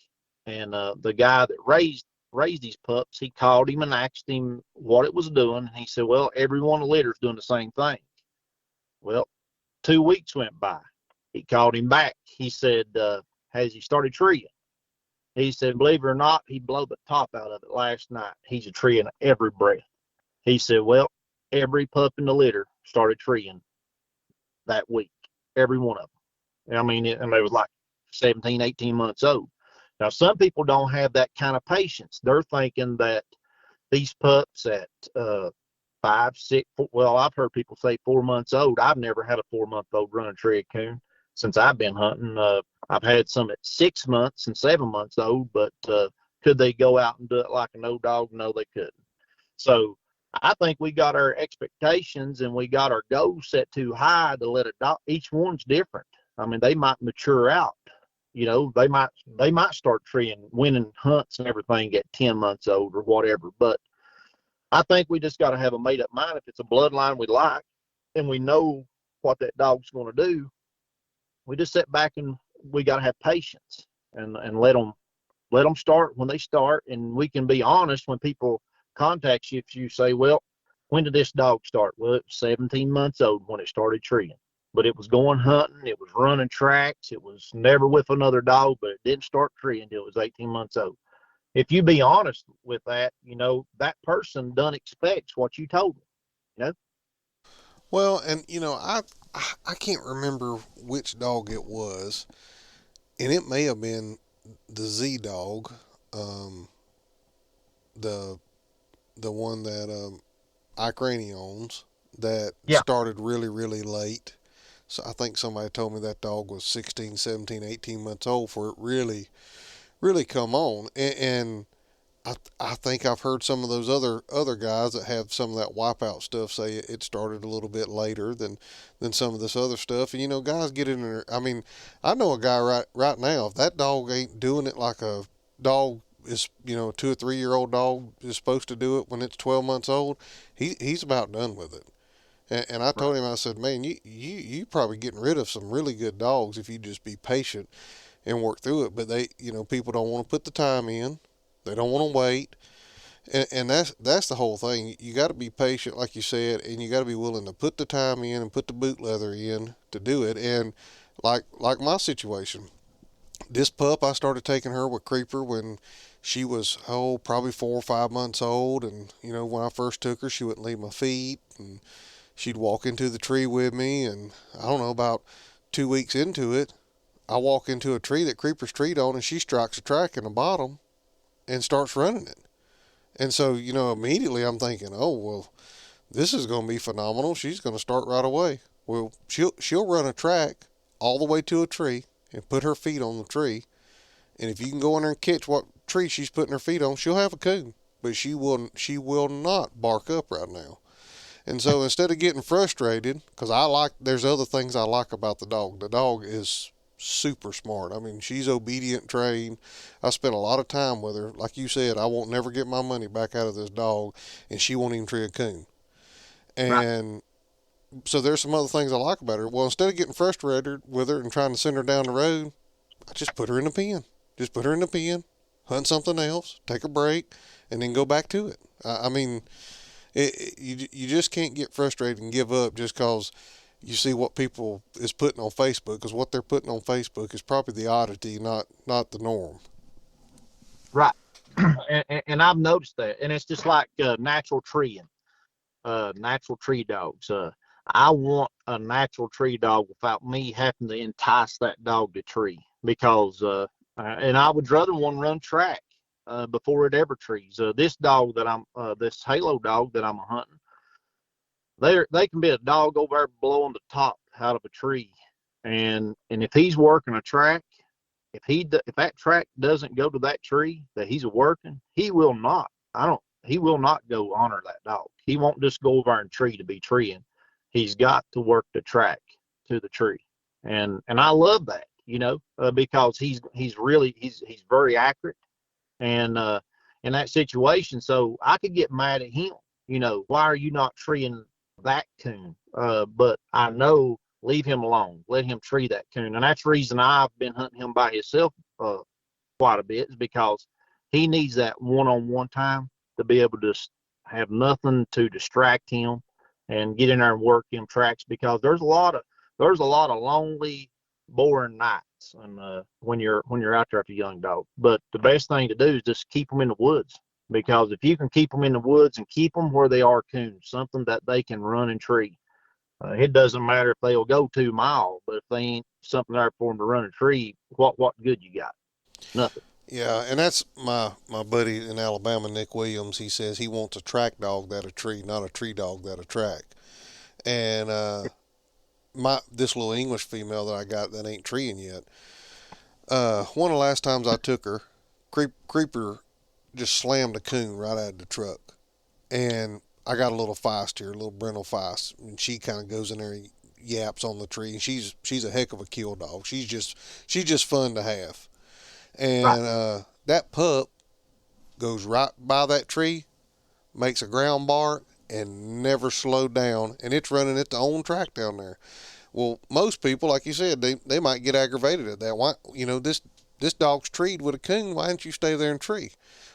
And the guy that raised these pups, he called him and asked him what it was doing. And he said, well, every one of the litter's doing the same thing. Well, 2 weeks went by. He called him back. He said, has he started treeing? He said, believe it or not, he blew the top out of it last night. He's a treeing every breath. He said, well, every pup in the litter started treeing that week, every one of them. I mean, and they was like 17, 18 months old. Now, some people don't have that kind of patience. They're thinking that these pups at 5, 6, well, I've heard people say 4 months old. I've never had a 4-month-old run a tree coon since I've been hunting. I've had some at 6 months and 7 months old, but could they go out and do it like an old dog? No, they couldn't. So I think we got our expectations and we got our goals set too high to let a dog. Each one's different. I mean, they might mature out. They might start treeing, winning hunts and everything at 10 months old or whatever. But I think we just got to have a made up mind. If it's a bloodline we like and we know what that dog's going to do, we just sit back and we got to have patience and let them start when they start. And we can be honest when people contact you. If you say, well, when did this dog start? Well, it was 17 months old when it started treeing, but it was going hunting. It was running tracks. It was never with another dog, but it didn't start treeing until it was 18 months old. If you be honest with that, that person done expects what you told them, you know? Well, and I can't remember which dog it was, and it may have been the Z dog, um, the the one that Ike Rainey owns that Yeah. started really really late. So I think somebody told me that dog was 16, 17, 18 months old for it really really come on, and I think I've heard some of those other guys that have some of that wipeout stuff say it started a little bit later than some of this other stuff. And guys get in there. I mean, I know a guy right now. If that dog ain't doing it like a dog is, a 2 or 3 year old dog is supposed to do it when it's 12 months old, he's about done with it. And I told Right. him, I said, man, you probably getting rid of some really good dogs if you just be patient and work through it. But people don't want to put the time in. They don't want to wait, and that's the whole thing. You got to be patient, like you said, and you got to be willing to put the time in and put the boot leather in to do it. And like my situation, this pup, I started taking her with Creeper when she was probably 4 or 5 months old, and when I first took her, she wouldn't leave my feet, and she'd walk into the tree with me, and I don't know, about 2 weeks into it, I walk into a tree that Creeper's treed on, and she strikes a track in the bottom and starts running it. And so, immediately I'm thinking, oh, well, this is going to be phenomenal. She's going to start right away. Well, she'll run a track all the way to a tree and put her feet on the tree. And if you can go in there and catch what tree she's putting her feet on, she'll have a coon. But she will not bark up right now. And so instead of getting frustrated, because there's other things I like about the dog. The dog is super smart. I mean, she's obedient, trained. I spent a lot of time with her. Like you said, I won't never get my money back out of this dog, and she won't even tree a coon. Right. And so there's some other things I like about her. Well, instead of getting frustrated with her and trying to send her down the road, I just put her in the pen. Just put her in the pen, hunt something else, take a break, and then go back to it. I mean, you just can't get frustrated and give up just because you see what people is putting on Facebook, because what they're putting on Facebook is probably the oddity, not the norm. Right. And I've noticed that, and it's just like natural treeing, natural tree dogs. I want a natural tree dog without me having to entice that dog to tree, because and I would rather one run track before it ever trees. This Halo dog that I'm hunting, they can be a dog over there blowing the top out of a tree, and if he's working a track, if that track doesn't go to that tree that he's working, he will not. He will not go honor that dog. He won't just go over and tree to be treeing. He's got to work the track to the tree, and I love that, because he's very accurate, and in that situation, so I could get mad at him. Why are you not treeing that coon? But I know, leave him alone. Let him tree that coon, and that's the reason I've been hunting him by himself quite a bit, is because he needs that one-on-one time to be able to have nothing to distract him and get in there and work him tracks, because there's a lot of lonely, boring nights, and when you're out there with a young dog. But the best thing to do is just keep them in the woods, because if you can keep them in the woods and keep them where they are coons, something that they can run and tree. It doesn't matter if they'll go 2 miles, but if they ain't something there for them to run a tree, what good you got? Nothing. Yeah, and that's my buddy in Alabama, Nick Williams. He says he wants a track dog that a tree, not a tree dog that a track. And my this little English female that I got that ain't treeing yet. One of the last times I took her, Creeper just slammed a coon right out of the truck, and I got a little feist here, a little brindle feist, and she kind of goes in there and yaps on the tree. And she's a heck of a kill dog. She's just fun to have. Right. And that pup goes right by that tree, makes a ground bark, and never slowed down. And it's running its own track down there. Well, most people, like you said, they might get aggravated at that. Why, this dog's treed with a coon. Why don't you stay there and tree?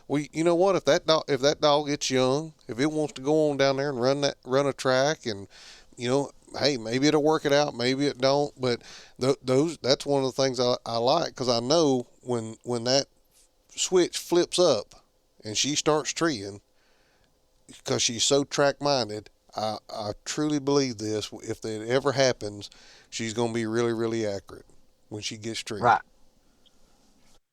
Well, you know what? If that dog gets young, if it wants to go on down there and run a track, and hey, maybe it'll work it out, maybe it don't. But that's one of the things I like, because I know when that switch flips up and she starts treeing, because she's so track minded. I truly believe this. If that ever happens, she's going to be really, really accurate when she gets treed. Right.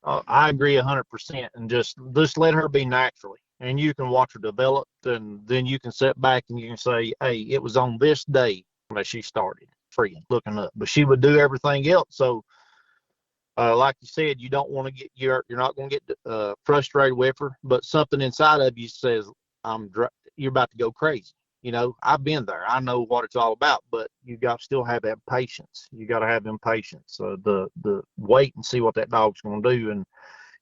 I agree 100%, and just let her be naturally, and you can watch her develop, and then you can sit back and you can say, hey, it was on this day that she started freeing, looking up, but she would do everything else. So Like you said, you don't want to get you're not going to get frustrated with her, but something inside of you says you're about to go crazy. You know, I've been there. I know what it's all about, but you got to still have that patience. You got to have them patience. The wait and see what that dog's going to do. And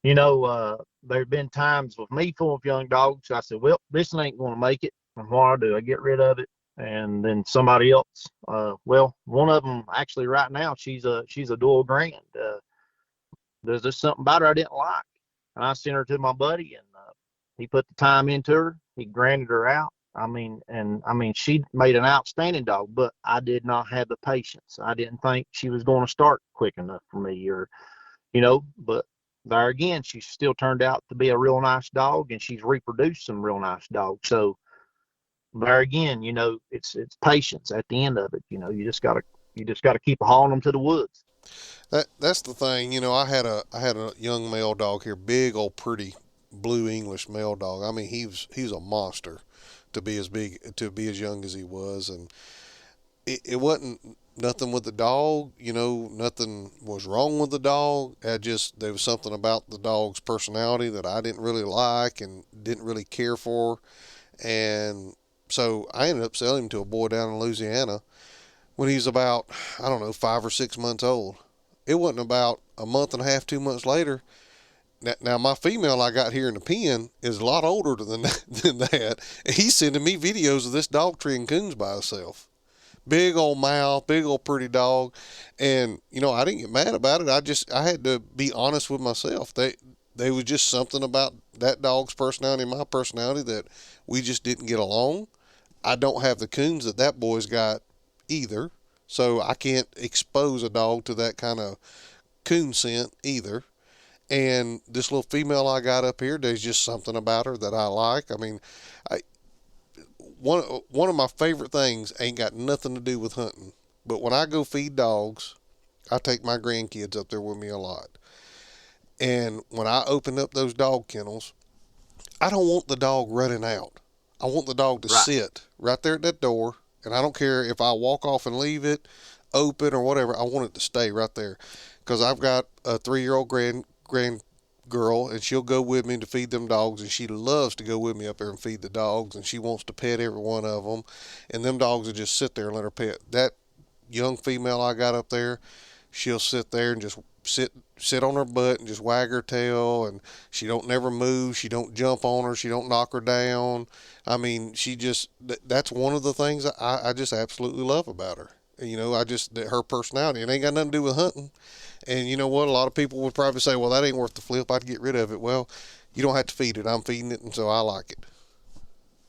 you know, there've been times with me full of young dogs. I said, well, this ain't going to make it. And what I do, I get rid of it. And then somebody else, well, one of them actually right now, she's a dual grand. There's just something about her I didn't like. And I sent her to my buddy, and he put the time into her. He granted her out. I mean, she made an outstanding dog, but I did not have the patience. I didn't think she was going to start quick enough for me, or, you know, but there again, she still turned out to be a real nice dog, and she's reproduced some real nice dogs. So there again, you know, it's patience at the end of it. You know, you just gotta keep hauling them to the woods. That's the thing. You know, I had a young male dog here, big old pretty blue English male dog. I mean, he was a monster to be as young as he was, and it wasn't nothing with the dog. You know, nothing was wrong with the dog. There was something about the dog's personality that I didn't really like and didn't really care for, and so I ended up selling him to a boy down in Louisiana when he was about, I don't know, 5 or 6 months old. It wasn't about a month and a half, 2 months later. Now my female I got here in the pen is a lot older than than that. He's sending me videos of this dog treeing coons by himself. Big old mouth, big old pretty dog, and you know I didn't get mad about it. I had to be honest with myself. They was just something about that dog's personality and my personality that we just didn't get along. I don't have the coons that boy's got either, so I can't expose a dog to that kind of coon scent either. And this little female I got up here, there's just something about her that I like. I mean, I, one of my favorite things ain't got nothing to do with hunting, but when I go feed dogs, I take my grandkids up there with me a lot. And when I open up those dog kennels, I don't want the dog running out. I want the dog to Right. sit right there at that door, and I don't care if I walk off and leave it open or whatever. I want it to stay right there, because I've got a 3 year old grand girl, and she'll go with me to feed them dogs, and she loves to go with me up there and feed the dogs, and she wants to pet every one of them, and them dogs will just sit there and let her pet. That young female I got up there, she'll sit there and just sit on her butt and just wag her tail, and she don't never move, she don't jump on her, she don't knock her down. I mean, she just that's one of the things I just absolutely love about her. You know, I just her personality. It ain't got nothing to do with hunting. And you know what, a lot of people would probably say, well, that ain't worth the flip, I'd get rid of it. Well, you don't have to feed it, I'm feeding it, and so I like it.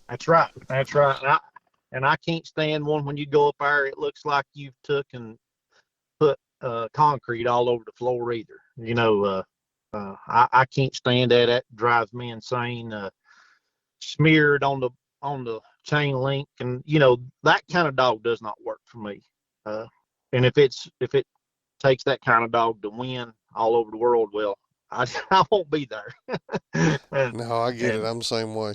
That's right. That's right. And I can't stand one when you go up there. It looks like you've took and put concrete all over the floor either. You know, I can't stand that. That drives me insane. Smeared on the chain link, and you know that kind of dog does not work for me. Uh, and if it takes that kind of dog to win all over the world, well, I I won't be there. and No, I get it. and I'm the same way.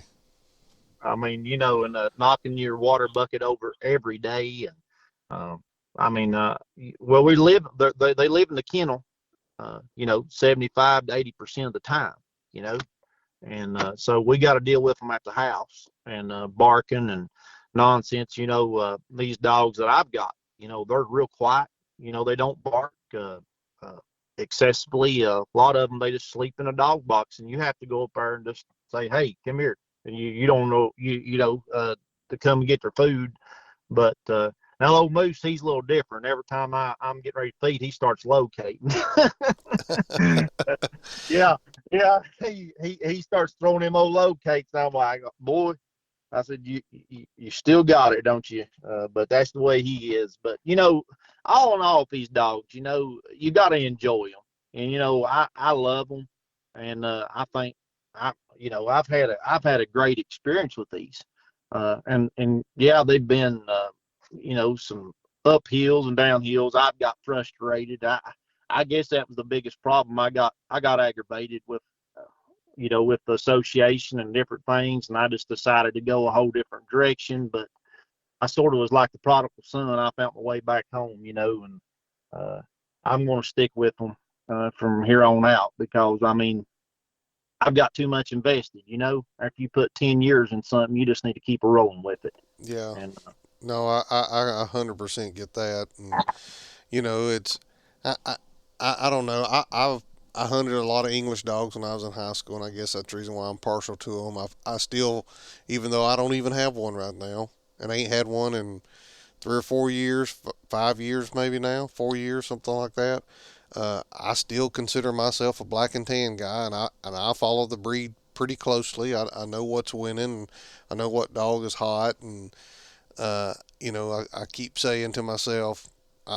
I mean, you know, and knocking your water bucket over every day, and um, I mean, well, they live in the kennel, you know, 75 to 80% of the time, you know, and so we got to deal with them at the house and barking and nonsense. You know, these dogs that I've got, you know, they're real quiet. You know, they don't bark uh, excessively. A lot of them, they just sleep in a dog box, and you have to go up there and just say, "Hey, come here." And you don't know to come and get their food. But now old Moose, he's a little different. Every time I'm getting ready to feed, he starts locating. Yeah, yeah. He starts throwing them old locates. I'm like, boy, I said, you still got it, don't you? But that's the way he is. But you know, all in all, with these dogs, you know, you got to enjoy them, and you know, I love them, and I think I've had a great experience with these, and yeah, they've been you know, some uphills and downhills. I've got frustrated. I guess that was the biggest problem. I got aggravated with you know, with the association and different things, and I just decided to go a whole different direction. But I sort of was like the prodigal son. I found my way back home, you know, and uh, I'm going to stick with them. from here on out, because I mean, I've got too much invested. After you put 10 years in something, you just need to keep rolling with it. Yeah. And No, I 100% get that. And, it's, I, I, I don't know. I hunted a lot of English dogs when I was in high school, and I guess that's the reason why I'm partial to them. I still, even though I don't even have one right now, and I ain't had one in 3 or 4 years, 5 years maybe now, 4 years, something like that. I still consider myself a black and tan guy, and I follow the breed pretty closely. I know what's winning, and I know what dog is hot, and I keep saying to myself,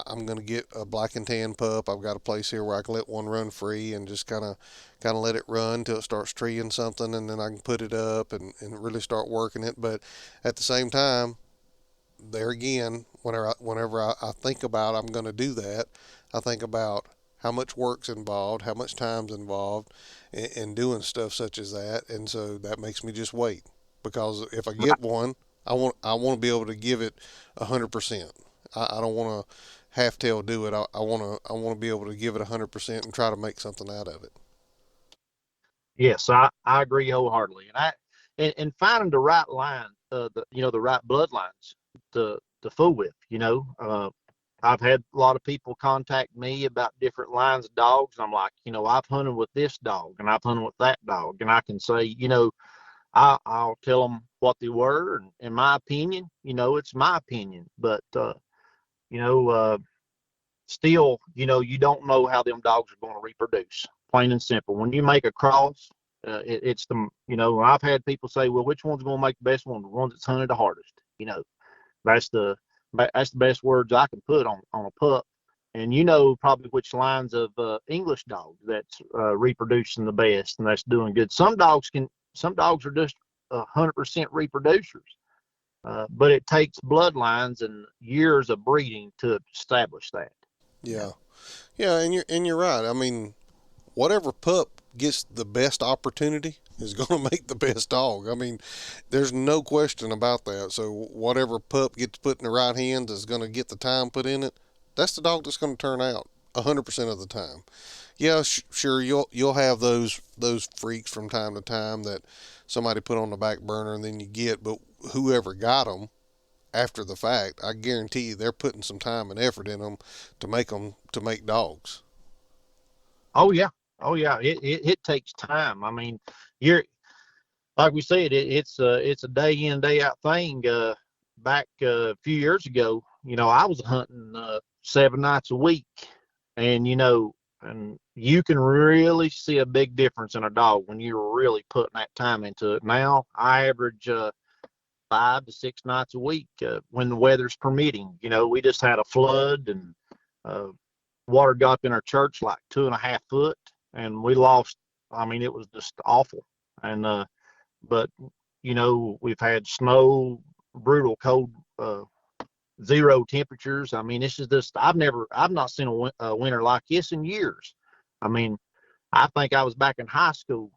I'm going to get a black and tan pup. I've got a place here where I can let one run free and just kind of let it run till it starts treeing something, and then I can put it up and really start working it. But at the same time, there again, whenever I think about I'm going to do that, I think about how much work's involved, how much time's involved in doing stuff such as that, and so that makes me just wait. Because if I get one, I want to be able to give it 100%. I don't want to half tail do it. I want to be able to give it 100% and try to make something out of it. yes, I agree wholeheartedly. And finding the right line, the right bloodlines to fool with. I've had a lot of people contact me about different lines of dogs. I'm like, I've hunted with this dog and I've hunted with that dog, and I can say, I'll tell them what they were, and in my opinion, it's my opinion, but you know, still, you don't know how them dogs are going to reproduce. Plain and simple. When you make a cross, it's I've had people say, well, which one's going to make the best one? The ones that's hunted the hardest. That's the that's the best words I can put on a pup. And probably which lines of English dogs that's reproducing the best and that's doing good. Some dogs are just 100% reproducers, but it takes bloodlines and years of breeding to establish that. You Yeah, know. yeah, and you're right. I mean, whatever pup gets the best opportunity is going to make the best dog. I mean, there's no question about that. So whatever pup gets put in the right hands is going to get the time put in it. That's the dog that's going to turn out 100% of the time. Yeah, sure, you'll have those freaks from time to time that somebody put on the back burner and then you get, but whoever got them after the fact, I guarantee you they're putting some time and effort in them to make dogs. Oh yeah, oh yeah. It takes time. I mean, you're like we said, it's a day in day out thing. Back a few years ago, I was hunting 7 nights a week, and and you can really see a big difference in a dog when you're really putting that time into it. Now I average 5 to 6 nights a week when the weather's permitting. We just had a flood, and uh, water got up in our church like 2.5 foot, and we lost. I mean, it was just awful. And but we've had snow, brutal cold, zero temperatures. I mean, this is just I've not seen a winter like this in years. I mean, I think I was back in high school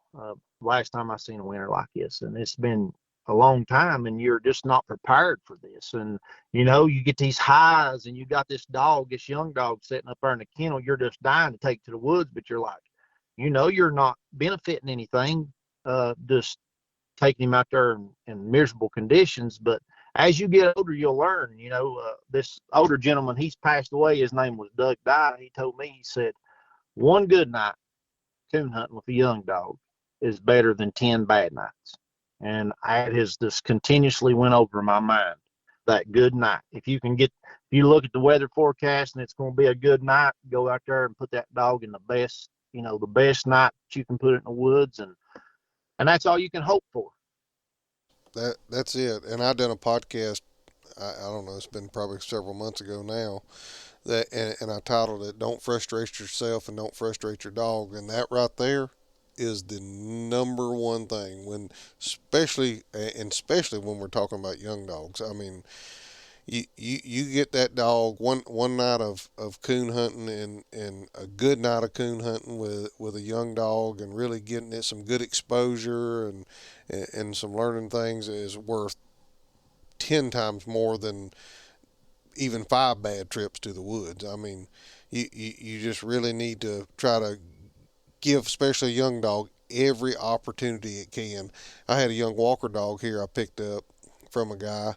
last time I seen a winter like this, and it's been a long time, and you're just not prepared for this. And you get these highs, and you got this young dog sitting up there in the kennel. You're just dying to take to the woods, but you're like, you're not benefiting anything. Just taking him out there in miserable conditions. But as you get older, you'll learn. This older gentleman, he's passed away. His name was Doug Dye. He told me, he said, one good night coon hunting with a young dog is better than 10 bad nights. And I has just continuously went over in my mind that good night. If you look at the weather forecast and it's going to be a good night, go out there and put that dog in the best night that you can put it in the woods, and that's all you can hope for. That's it. And I done a podcast. I don't know. It's been probably several months ago now. And I titled it "Don't Frustrate Yourself and Don't Frustrate Your Dog." And that right there is the number one thing especially when we're talking about young dogs. I mean, you get that dog one night of coon hunting and a good night of coon hunting with a young dog and really getting it some good exposure and some learning things is worth 10 times more than even 5 bad trips to the woods. I mean, you just really need to try to give, especially a young dog, every opportunity it can. I had a young Walker dog here I picked up from a guy,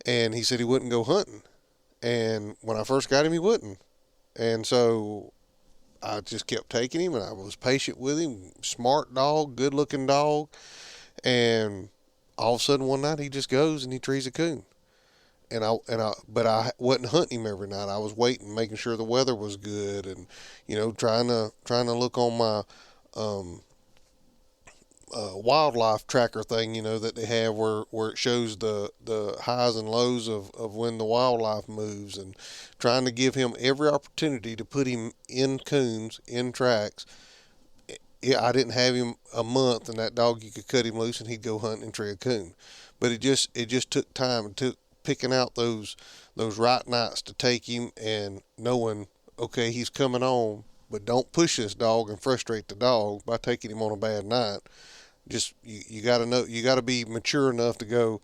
and he said he wouldn't go hunting. And when I first got him, he wouldn't. And so I just kept taking him, and I was patient with him. Smart dog, good looking dog. And all of a sudden one night he just goes and he trees a coon. But I wasn't hunting him every night. I was waiting, making sure the weather was good, and trying to look on my um, wildlife tracker thing, that they have where it shows the highs and lows of when the wildlife moves, and trying to give him every opportunity to put him in coons, in tracks. Yeah, I didn't have him a month, and that dog, you could cut him loose and he'd go hunt and tree a coon. But it just took time. It took picking out those right nights to take him, and knowing, okay, he's coming on, but don't push this dog and frustrate the dog by taking him on a bad night. Just you got to know, you got to be mature enough to go,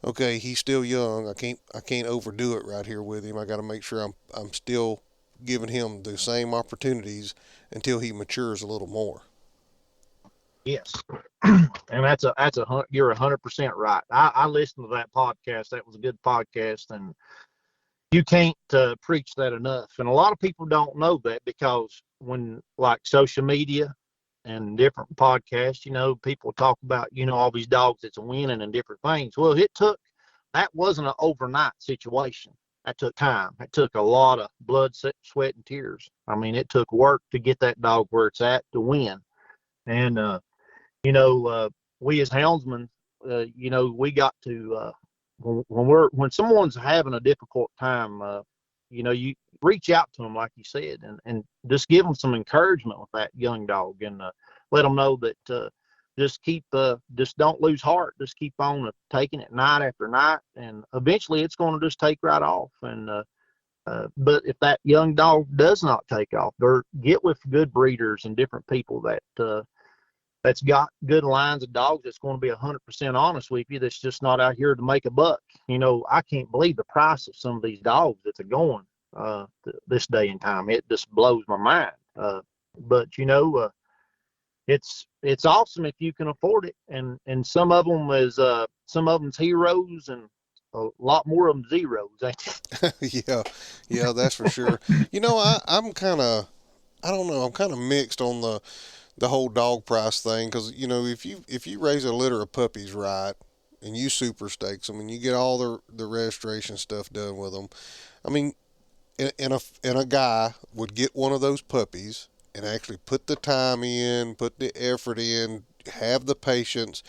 okay, he's still young. I can't overdo it right here with him. I got to make sure I'm still giving him the same opportunities until he matures a little more. Yes, and you're 100% right. I listened to that podcast. That was a good podcast, and you can't preach that enough. And a lot of people don't know that, because when, like, social media and different podcasts, people talk about, all these dogs that's winning and different things. Well, that wasn't an overnight situation. That took time. It took a lot of blood, sweat, and tears. I mean, it took work to get that dog where it's at to win. And, we as houndsmen, we got to, when someone's having a difficult time, you reach out to them, like you said, and just give them some encouragement with that young dog, and let them know that just don't lose heart. Just keep on taking it night after night, and eventually it's going to just take right off. And but if that young dog does not take off, or get with good breeders and different people that's got good lines of dogs that's going to be 100% honest with you, that's just not out here to make a buck. I can't believe the price of some of these dogs that's going this day and time. It just blows my mind. But it's awesome if you can afford it, and some of them's heroes, and a lot more of them zeros. Yeah, that's for sure. I'm kind of, I don't know, I'm kind of mixed on the whole dog price thing, because if you raise a litter of puppies right, and you super stakes them, and you get all the registration stuff done with them, I mean, and a guy would get one of those puppies and actually put the time in, put the effort in, have the patience,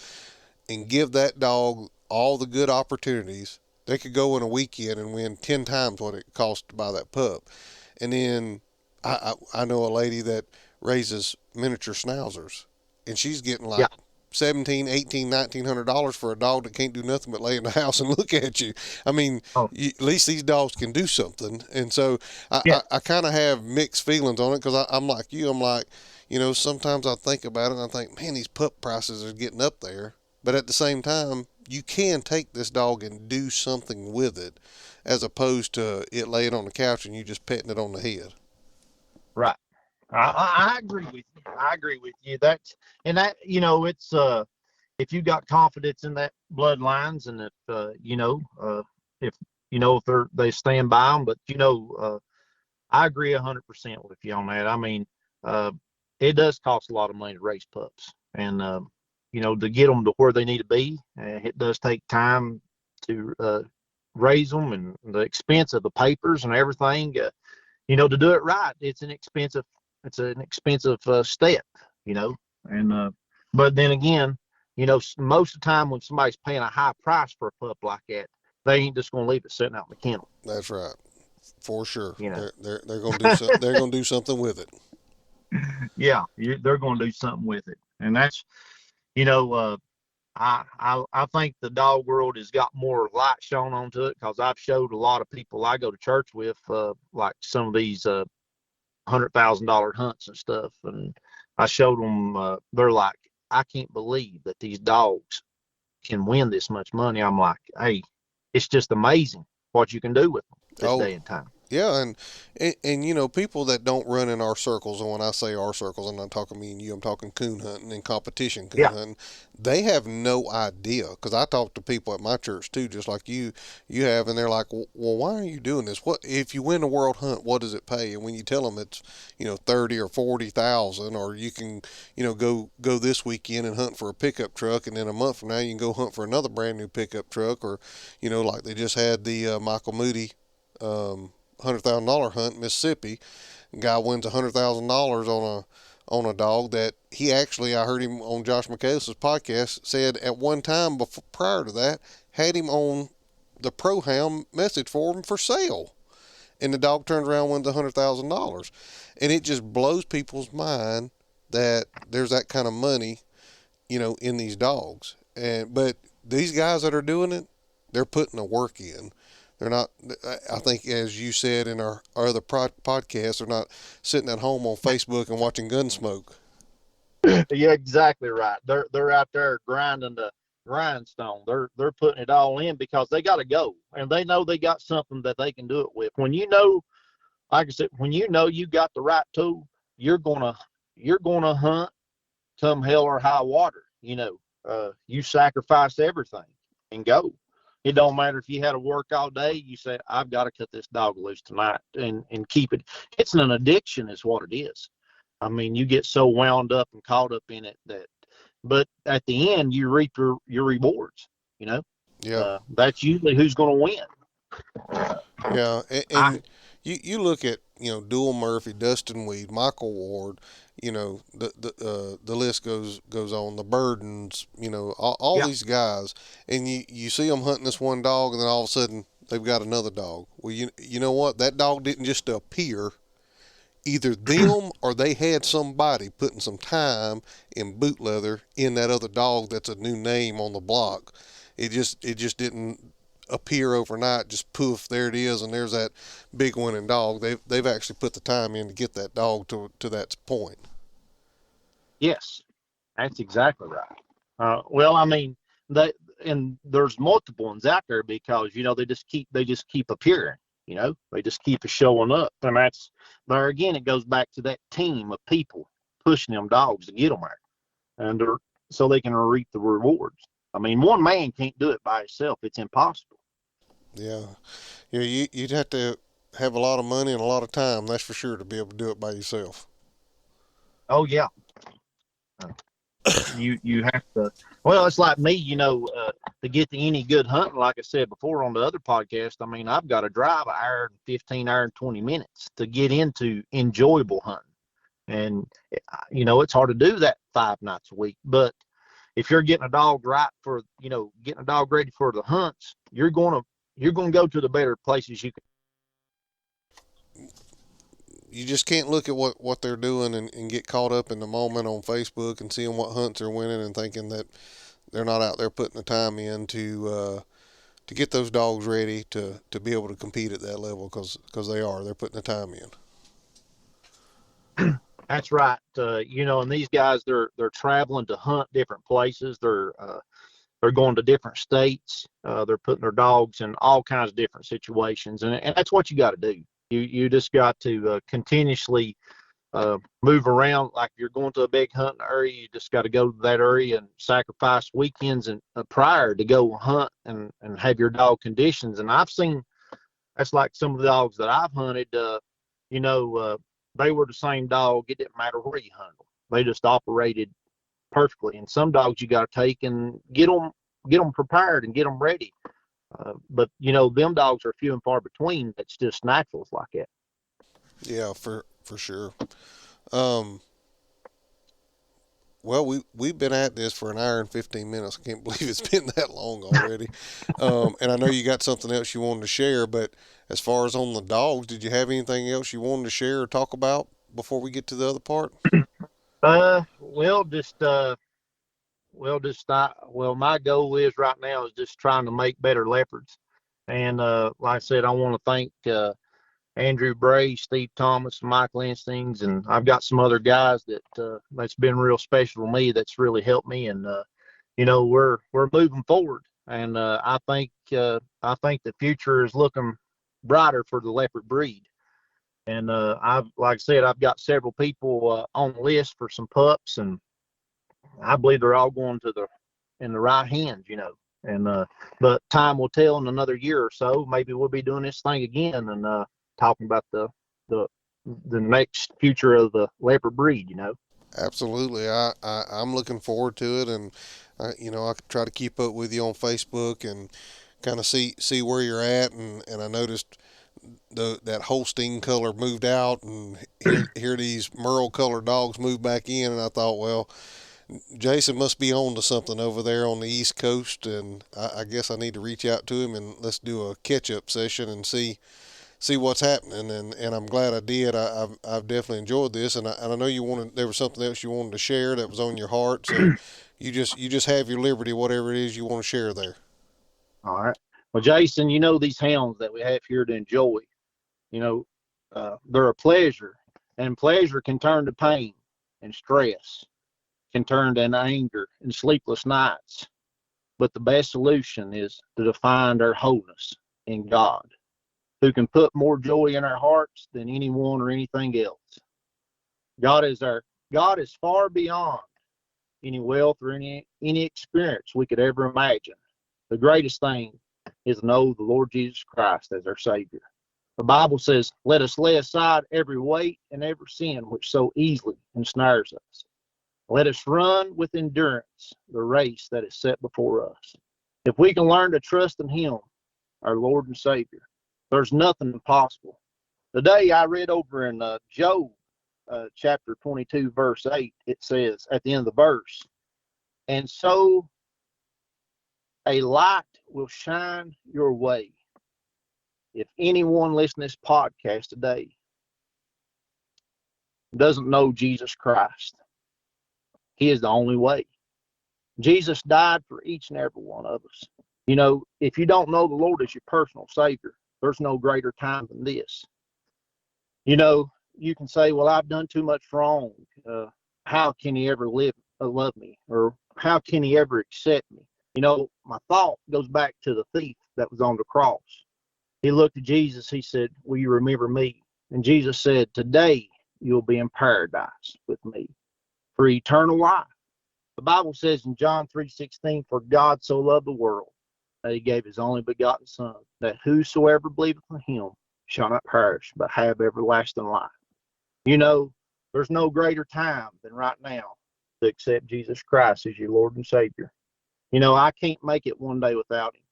and give that dog all the good opportunities, they could go in a weekend and win 10 times what it costs to buy that pup. And then I know a lady that raises miniature schnauzers, and she's getting like Yeah. 17, 18, $1,900 for a dog that can't do nothing but lay in the house and look at you. I mean, Oh, at least these dogs can do something. And so I, yeah. I, I kind of have mixed feelings on it, because I'm like you. I'm like, sometimes I think about it and I think, man, these pup prices are getting up there. But at the same time, you can take this dog and do something with it, as opposed to it laying on the couch and you just petting it on the head. Right. I agree with you. I agree with you. It's if you got confidence in that bloodlines, and if they stand by them, but I agree 100% with you on that. I mean, it does cost a lot of money to raise pups, and to get them to where they need to be, it does take time to raise them, and the expense of the papers and everything. To do it right, it's an expensive step, and but then again, most of the time when somebody's paying a high price for a pup like that, they ain't just going to leave it sitting out in the kennel. That's right, for sure. you know They're going to do they're going to do something with it. yeah, they're going to do something with it, and that's you know I think the dog world has got more light shown onto it, because I've showed a lot of people I go to church with, like some of these $100,000 hunts and stuff, and I showed them. They're like, I can't believe that these dogs can win this much money. I'm like, hey, it's just amazing what you can do with them this Oh, day and time. Yeah, and you know, people that don't run in our circles, and when I say our circles, I'm not talking me and you, I'm talking coon hunting and competition coon Yeah. hunting. They have no idea, because I talk to people at my church too, just like you have, and they're like, well, why are you doing this? What if you win a world hunt? What does it pay? And when you tell them it's, you know, 30 or 40,000, or you can, you know, go this weekend and hunt for a pickup truck, and then a month from now you can go hunt for another brand new pickup truck, or, you know, like they just had the Michael Moody. $100,000 hunt in Mississippi. Guy wins $100,000 on a dog that he actually, I heard him on Josh McCase's podcast, said at one time before, prior to that, had him on the Pro Hound message for him for sale. And the dog turns around and wins $100,000. And it just blows people's mind that there's that kind of money, you know, in these dogs. But these guys that are doing it, they're putting the work in. They're not, I think, as you said in our other podcasts, they're not sitting at home on Facebook and watching Gunsmoke. Yeah, exactly right. They're out there grinding the grindstone. They're putting it all in because they got to go, and they know they got something that they can do it with. When you know, like I said, when you know you got the right tool, you're gonna hunt come hell or high water. You sacrifice everything and go. It don't matter if you had to work all day. You say, I've got to cut this dog loose tonight and keep it. It's an addiction is what it is. I mean, you get so wound up and caught up in it but at the end, you reap your rewards, you know. Yeah. That's usually who's going to win. Yeah. And you look at, you know, Dual Murphy, Dustin Weed, Michael Ward, you know, the list goes on. The Burdens, you know, all Yeah. these guys, and you see them hunting this one dog, and then all of a sudden they've got another dog. Well, you know what? That dog didn't just appear. Either them or they had somebody putting some time in boot leather in that other dog that's a new name on the block. It just didn't appear overnight. Just poof, there it is, and there's that big winning dog. They've actually put the time in to get that dog to that point. Yes, that's exactly right. Well, I mean, and there's multiple ones out there because they just keep appearing. They just keep showing up, and that's there again. It goes back to that team of people pushing them dogs to get them there, and so they can reap the rewards. I mean, one man can't do it by himself; it's impossible. Yeah, yeah. You'd have to have a lot of money and a lot of time. That's for sure to be able to do it by yourself. Oh yeah, you have to. Well, it's like me, to get to any good hunting. Like I said before on the other podcast, I mean, I've got to drive an hour and 15, hour and 20 minutes to get into enjoyable hunting. And it's hard to do that 5 nights a week. But if you're getting a dog right for, getting a dog ready for the hunts, you're gonna go to the better places you can. You just can't look at what they're doing and get caught up in the moment on Facebook and seeing what hunts they're winning and thinking that they're not out there putting the time in to get those dogs ready to be able to compete at that level because they're putting the time in. That's right. And these guys, they're traveling to hunt different places. They're going to different states. They're putting their dogs in all kinds of different situations, and that's what you got to do. You just got to continuously move around. Like you're going to a big hunting area, you just got to go to that area and sacrifice weekends and prior to go hunt and have your dog conditions. And I've seen that's like some of the dogs that I've hunted. They were the same dog. It didn't matter where you hunted them. They just operated perfectly. And some dogs you got to take and get them prepared and get them ready. But them dogs are few and far between. That's just naturals like that. Yeah, for sure. Um, well, we've been at this for an hour and 15 minutes. I can't believe it's been that long already. And I know you got something else you wanted to share, but as far as on the dogs, did you have anything else you wanted to share or talk about before we get to the other part? My goal is right now is just trying to make better leopards. And like I said, I want to thank Andrew Bray, Steve Thomas, Mike Lansings, and I've got some other guys that's been real special to me. That's really helped me, and we're moving forward. And I think the future is looking brighter for the Leopard breed. And like I said, I've got several people on the list for some pups, and I believe they're all going in the right hands, And but time will tell in another year or so. Maybe we'll be doing this thing again and talking about the next future of the Leopard breed. Absolutely. I'm looking forward to it, and I try to keep up with you on Facebook and kind of see where you're at, and I noticed that Holstein color moved out, and here these Merle colored dogs moved back in, and I thought, well, Jason must be on to something over there on the East Coast, and I guess I need to reach out to him and let's do a catch up session and see what's happening. And I'm glad I did. I've definitely enjoyed this, and I know there was something else you wanted to share that was on your heart. So you just have your liberty, whatever it is you want to share there. All right. Well, Jason, these hounds that we have here to enjoy, they're a pleasure, and pleasure can turn to pain, and stress can turn to anger and sleepless nights. But the best solution is to find our wholeness in God, who can put more joy in our hearts than anyone or anything else. God is far beyond any wealth or any experience we could ever imagine. The greatest thing is to know the Lord Jesus Christ as our Savior. The Bible says, let us lay aside every weight and every sin which so easily ensnares us. Let us run with endurance the race that is set before us. If we can learn to trust in Him, our Lord and Savior, there's nothing impossible. Today I read over in Job chapter 22, verse 8, it says at the end of the verse, and so a light will shine your way. If anyone listening to this podcast today doesn't know Jesus Christ, He is the only way. Jesus died for each and every one of us. If you don't know the Lord as your personal Savior, there's no greater time than this. You can say, well, I've done too much wrong. How can He ever love me? Or how can He ever accept me? My thought goes back to the thief that was on the cross. He looked at Jesus. He said, will you remember me? And Jesus said, today you'll be in paradise with me for eternal life. The Bible says in John 3:16, for God so loved the world that He gave His only begotten Son, that whosoever believeth in Him shall not perish, but have everlasting life. There's no greater time than right now to accept Jesus Christ as your Lord and Savior. I can't make it one day without Him.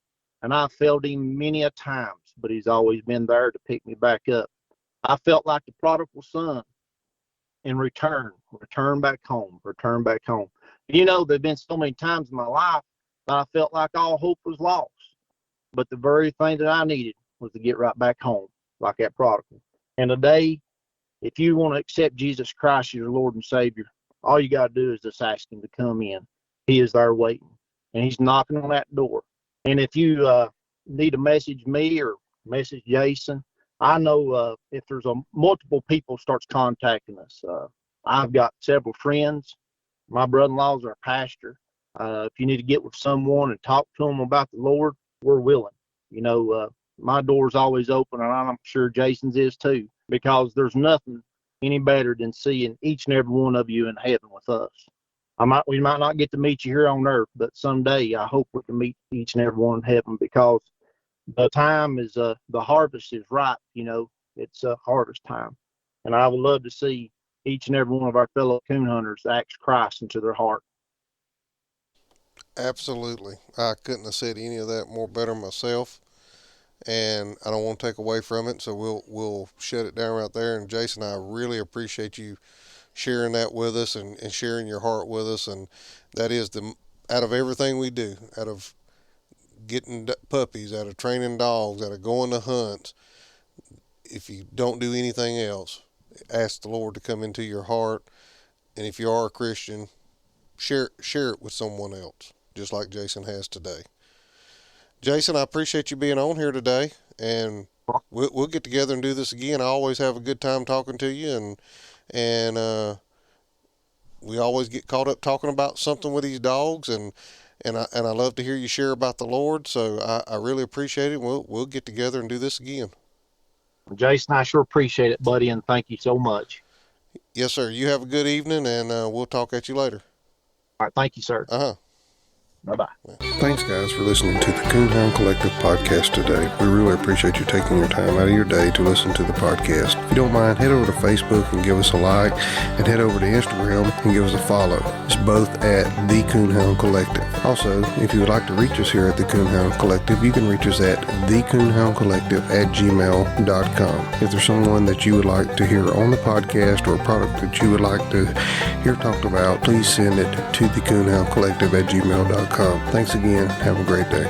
And I've failed Him many a times, but He's always been there to pick me back up. I felt like the prodigal son and return back home. There've been so many times in my life that I felt like all hope was lost. But the very thing that I needed was to get right back home, like that prodigal. And today, if you want to accept Jesus Christ as your Lord and Savior, all you got to do is just ask Him to come in. He is there waiting, and He's knocking on that door. And if you need to message me or message Jason, I know if there's multiple people starts contacting us. I've got several friends. My brother-in-law's our pastor. If you need to get with someone and talk to them about the Lord, we're willing. My door's always open, and I'm sure Jason's is too, because there's nothing any better than seeing each and every one of you in heaven with us. We might not get to meet you here on earth, but someday I hope we can meet each and every one in heaven, because the time is the harvest is ripe. It's harvest time, and I would love to see each and every one of our fellow coon hunters ask Christ into their heart. Absolutely. I couldn't have said any of that more better myself, and I don't want to take away from it, so we'll shut it down right there. And Jason, I really appreciate you sharing that with us and sharing your heart with us. And that is out of everything we do, out of getting puppies, out of training dogs, out of going to hunts, if you don't do anything else, ask the Lord to come into your heart. And if you are a Christian, share it with someone else, just like Jason has today. Jason, I appreciate you being on here today, and we'll get together and do this again. I always have a good time talking to you, and we always get caught up talking about something with these dogs, and I love to hear you share about the Lord. So I really appreciate it. We'll get together and do this again. Jason, I sure appreciate it, buddy, and thank you so much. Yes, sir. You have a good evening, and we'll talk at you later. All right, thank you, sir. Bye-bye. Thanks, guys, for listening to the Coonhound Collective podcast today. We really appreciate you taking your time out of your day to listen to the podcast. If you don't mind, head over to Facebook and give us a like, and head over to Instagram and give us a follow. It's both at the Coonhound Collective. Also, if you would like to reach us here at the Coonhound Collective, you can reach us at thecoonhoundcollective@gmail.com. If there's someone that you would like to hear on the podcast or a product that you would like to hear talked about, please send it to thecoonhoundcollective@gmail.com. Thanks again. Have a great day.